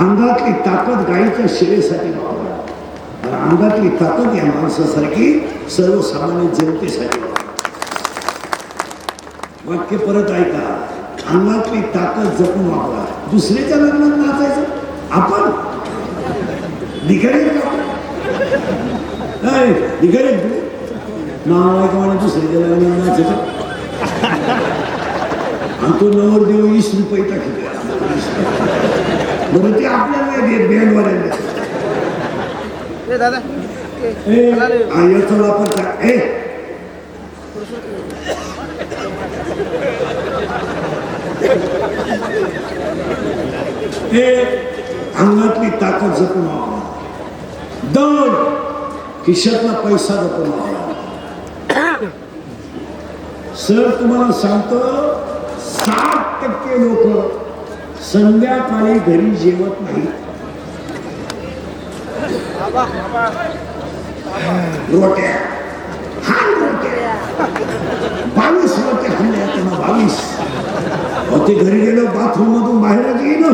अंगातली ताकद गाईच्या शिरेसाठी वापरा, अंगातली ताकद या माणसासारखी सर्वसामान्य जनतेसाठी वापरा. वाक्य परत ऐका, अंगातली ताकद जपून वापरा. दुसऱ्याच्या लग्नात नाचायचं आपण भिकारी भिकारी नाव ऐका म्हणे दुसऱ्याच्या लग्नात नाचायचं. आणि तो नवरदेव 20 रुपये टाकले. बरं ते आपल्याला देत बँडवाल्यांना याचा वापर करा. अंगातली ताकद जपून वापरा. दर खिशातला पैसा जपून वापरा. सर तुम्हाला सांगतो, 60% लोक संध्याकाळी घरी जेवत नाही. रोट्या 22 रोट्या खाल्ल्या त्यांना 22. ते घरी गेलो बाथरूम मधून बाहेरच गेलो,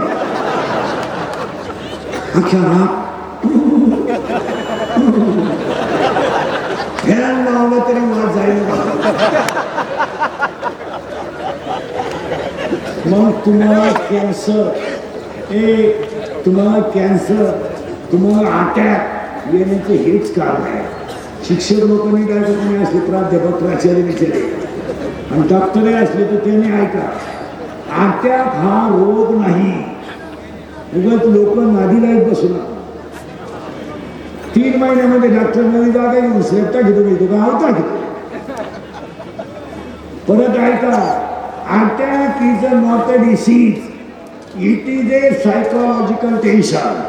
अख्ख्या रात फॅन लावलं तरी वाज जाईल. मग तुम्हाला कॅन्सर, तुम्हाला कॅन्सर, तुम्हाला अटॅक येण्याचे हेच कारण आहे. शिक्षक लोकांनी काय कोणी असले, प्राध्यापक प्राचार्य विचारले आणि डॉक्टरही असले तर त्यांनी ऐका, अटॅक हा रोग नाही. उगाच लोक नादी लाईत बसू नका. 3 महिन्यामध्ये डॉक्टर नवी जागा घेऊन श्रेष्ठा घेतो मी, तो का आवता घेतो. परत ऐका, attack is a not a disease, it is a psychological tension.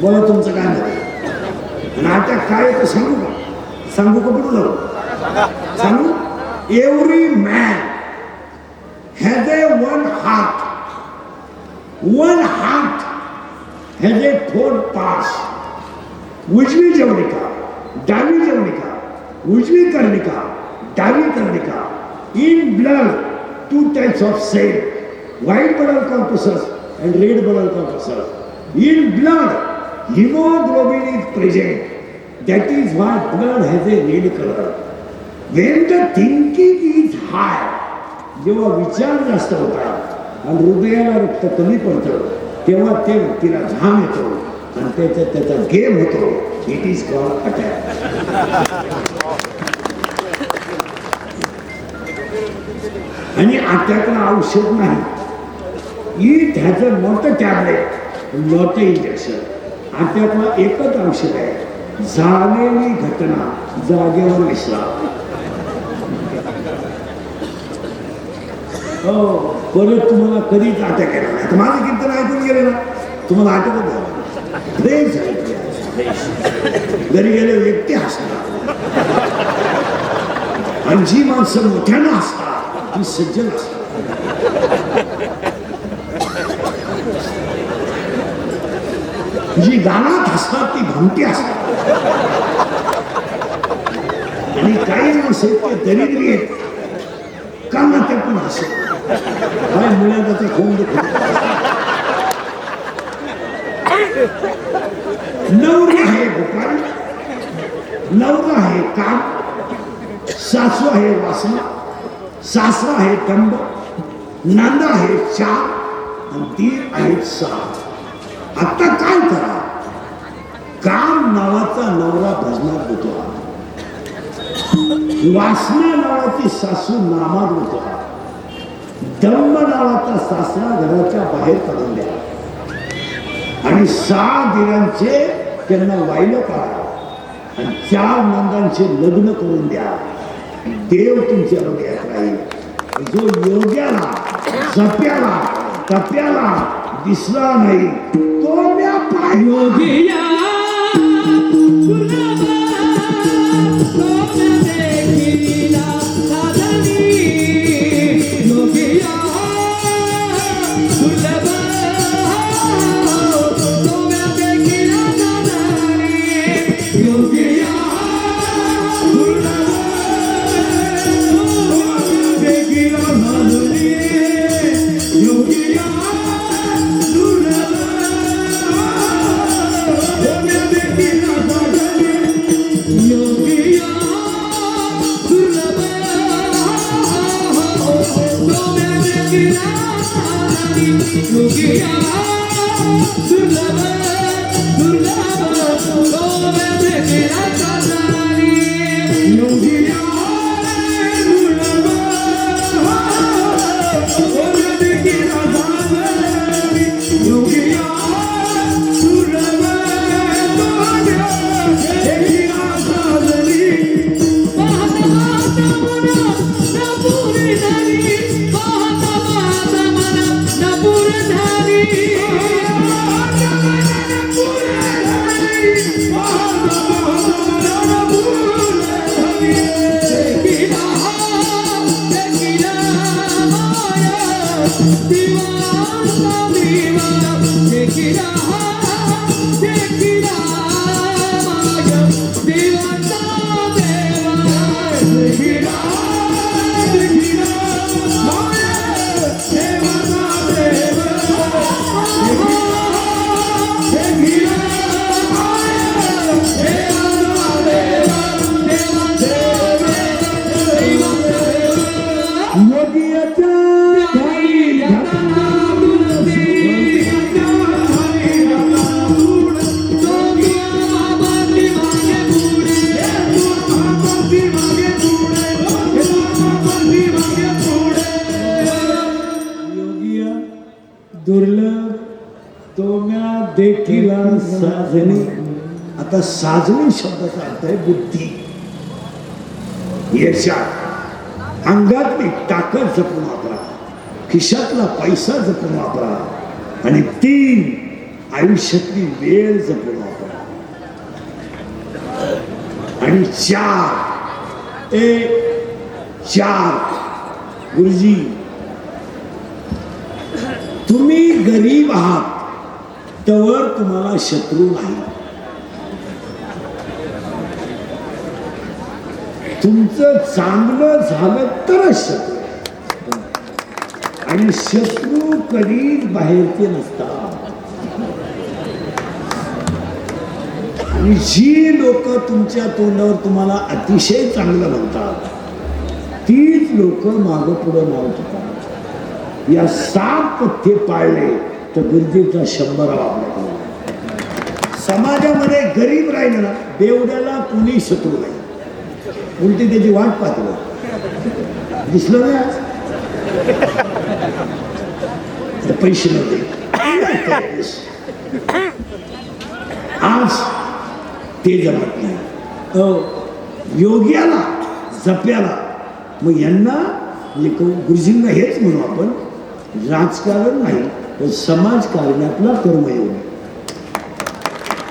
बोला तुमचं काय नाही. अटॅक काय तर सांगू का, सांगू का कुठं जाऊ सांगू. Every man has a one heart has a 4 parts. उजवी जवनिका, डावी जवनिका, उजवी कर्णिका, डावी कर्णिका. In blood, 2 types of cell, white blood corpuscles and red blood comes out. In blood, hemoglobin is present. That is why blood has a red color. When the thinking is high, जेव्हा विचार जास्त होतात आणि हृदयाला रक्त कमी पडतं तेव्हा ते व्यक्तीला घाम येतो आणि त्याचा गेम होतो. It is called attack. आणि अटॅकला औषध नाही. It has a not a tablet, not a injection. अटॅकला एकच औषध आहे, झालेली घटना जागेवर विसरा. हो, परत तुम्हाला कधीच अटॅक येणार नाही. तर माझं कीर्तन ऐकून गेले ना, तुम्हाला अटॅकच झाला. फ्रेश घरी गेले व्यक्ती हसणार. आणि जी माणसं मोठ्यानं हसतात ती सज्जन असतात. जी गाण्यात हसतात ती भंती असतात. आणि काही माणसं ते दरिद्री आहेत का ना ते पण हसत काय मुलाचा खोंड. नवरा आहे गोपाळ, नवरा आहे काम, सासू आहे वासना, सासरा आहे दंभ, नांदा आहे चार आणि दीर आहेत सहा. आता काय करा? काम नावाचा नवरा भजनात होतो, वासना नावाची सासू नामात होतो, दंभ नावाचा सासरा घराच्या बाहेर काढून द्या आणि 6 दिरांचे त्यांना वाहिलं काढा आणि 4 नंदांचे लग्न करून द्या. देव तुमच्या हृदयात राहील. जो योग्याला जप्याला तप्याला दिसला नाही तो म्या पाय.
योगिया देखीला साधनी, योगिया दुर्लभ सोम्या देखीला साधनी, योगिया दुर्लभ देखीला साधनी, योगिया दुर्लभ सोम्या देखीला साधनी, योगिया दुर्लभ सोम्या देखीला साधनी, योगिया दुर्लभ दुर्लभ सोम्या देखीला साधनी, योगिया दुर्लभ सोम्या देखीला साधनी, योगिया दुर्लभ सोम्या देखीला साधनी. पाहता पाहता मना नपुर झाली, पाहता पाहता मना नपुर झाली, पाहता पाहता मना नपुर झाली. देखीला देखीला माया दिवासा दिवा, देखीला देखीला माया दिवासा देवा, देखीला देखीला माया देवासा देवा, देखीला माया देवासा देवा, देवा देवा देवा देवा.
योगियाच्या ठाई घातला योगिया दुर्लभ तोम्या देखीला साजनी. आता साजनी शब्दाचा अर्थ आहे बुद्धी. यशात अंगातली ताकद जपून वापरा, खिशातला पैसा जपून वापरा आणि 3 आयुष्यातली वेळ जपून वापरा आणि 4 गुरुजी तुम्ही गरीब आहात तवर तुम्हाला शत्रू नाही. तुमचं चांगलं झालं तरच शत्रू. आणि शत्रू कधीच बाहेरचे नसतात. आणि जी लोक तुमच्या तोंडावर तुम्हाला अतिशय चांगलं म्हणतात तीच लोक मागं पुढं नाव ठेवतात. या 7 पथ्ये पाळले तर गरजेचा 100 आपल्याकडे. समाजामध्ये गरीब राहिलं ना बेवड्याला कुणी शत्रू नाही, उलटी त्याची वाट पाहतो. दिसलं नाही आज पैसे नव्हते आज ते जमत नाही. योग्याला जप्याला मग यांना म्हणजे गुरुजींना हेच म्हणू आपण, राजकारण नाही तर समाजकारणातला कर्मयोग.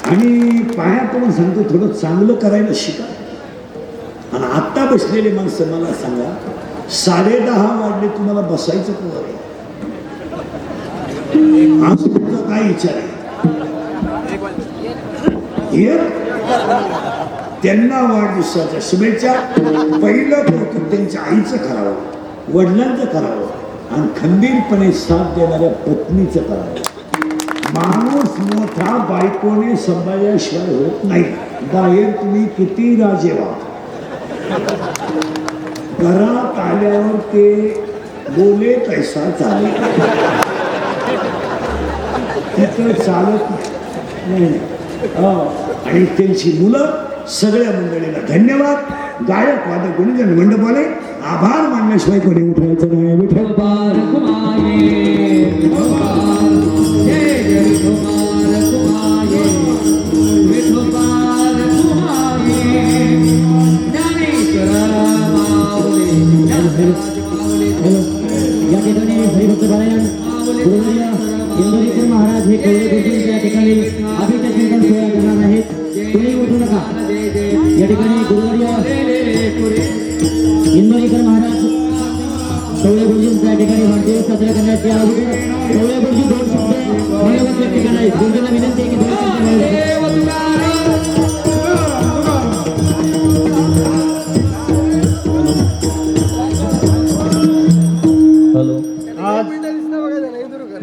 आणि पाया पडून सांगतो थोडं चांगलं करायला शिका. आणि आत्ता बसलेले माणसं मला सांगा 10:30 वाजले तुम्हाला बसायचं कोण आहे? आज तुमचा काय विचार आहे? त्यांना वाढदिवसाच्या शुभेच्छा. पहिलं कौतुक त्यांच्या आईचं करावं, वडिलांचं करावं आणि खंबीरपणे साथ देणाऱ्या पत्नीचं करावं. माणूस मोठा बायकोने सांभाळल्याशिवाय होत नाही. बाहेर तुम्ही किती राजे व्हा, घरात आल्यावर ते बोले पैसा चालेल तिथं चालत नाही. आणि त्यांची मुलं सगळ्या मंडळीला धन्यवाद. गायक वादक गुणजन मंडपाने आभार मानल्याशिवाय कोणी उठवायचं नाही. विठ्ठल
या ठिकाणी हरिभक्त पारायण गुरुवर्य इंदोरीकर महाराज हे कवळे गुरुजी या ठिकाणी अभिषेक चिंतन सोहळा करणार आहेत. तुम्ही उठू नका. या ठिकाणी गुरुवर्य इंदोरीकर महाराज कवळे गुरुजींच्या या ठिकाणी वाढदिवस साजरा करण्यात या अगोदर कवळे गुरुजी 2 शब्द म्हणत या ठिकाणी गुरुजींना विनंती आहे की 2 शब्द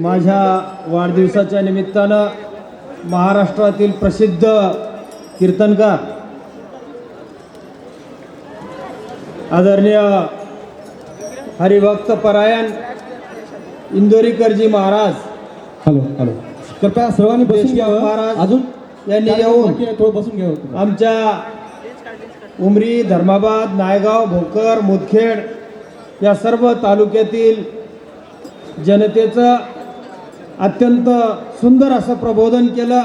माझ्या वाढदिवसाच्या निमित्तानं महाराष्ट्रातील प्रसिद्ध कीर्तनकार आदरणीय हरिभक्त परायण इंदोरीकरजी महाराज
कृपया सर्वांनी बसून घ्यावं.
महाराज
अजून
यांनी येऊन
थोडं बसून घ्यावं.
आमच्या उमरी, धर्माबाद, नायगाव, भोकर, मुदखेड या सर्व तालुक्यातील जनतेचं अत्यंत सुंदर असं प्रबोधन केलं.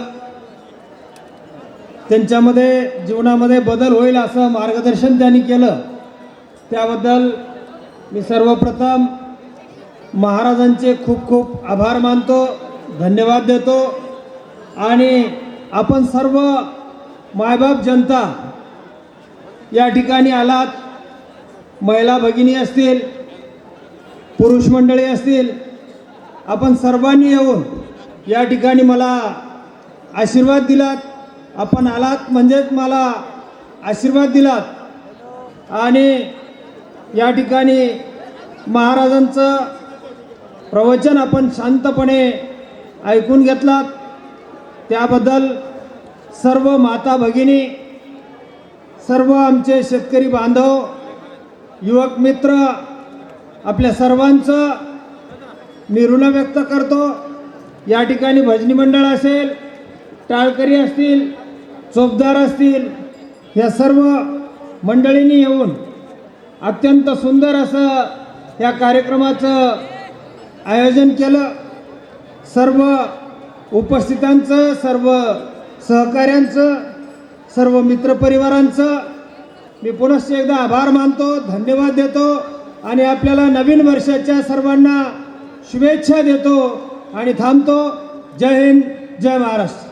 त्यांच्यामध्ये जीवनामध्ये बदल होईल असं मार्गदर्शन त्यांनी केलं. त्याबद्दल मी सर्वप्रथम महाराजांचे खूप खूप आभार मानतो, धन्यवाद देतो. आणि आपण सर्व मायबाप जनता या ठिकाणी आलात. महिला भगिनी असतील, पुरुष मंडळी असतील, आपण सर्वांनी येऊन या ठिकाणी मला आशीर्वाद दिलात. आपण आलात म्हणजेच मला आशीर्वाद दिलात. आणि या ठिकाणी महाराजांचं प्रवचन आपण शांतपणे ऐकून घेतलात. त्याबद्दल सर्व माता भगिनी, सर्व आमचे शेतकरी बांधव, युवक मित्र, आपल्या सर्वांचं मी ऋण व्यक्त करतो. या ठिकाणी भजनी मंडळ असेल, टाळकरी असतील, चोपदार असतील, या सर्व मंडळींनी येऊन अत्यंत सुंदर असं या कार्यक्रमाचं आयोजन केलं. सर्व उपस्थितांचं, सर्व सहकाऱ्यांचं, सर्व मित्रपरिवारांचं मी पुनश्च एकदा आभार मानतो, धन्यवाद देतो. आणि आपल्याला नवीन वर्षाच्या सर्वांना शुभेच्छा देतो आणि थांबतो. जय हिंद, जय महाराष्ट्र.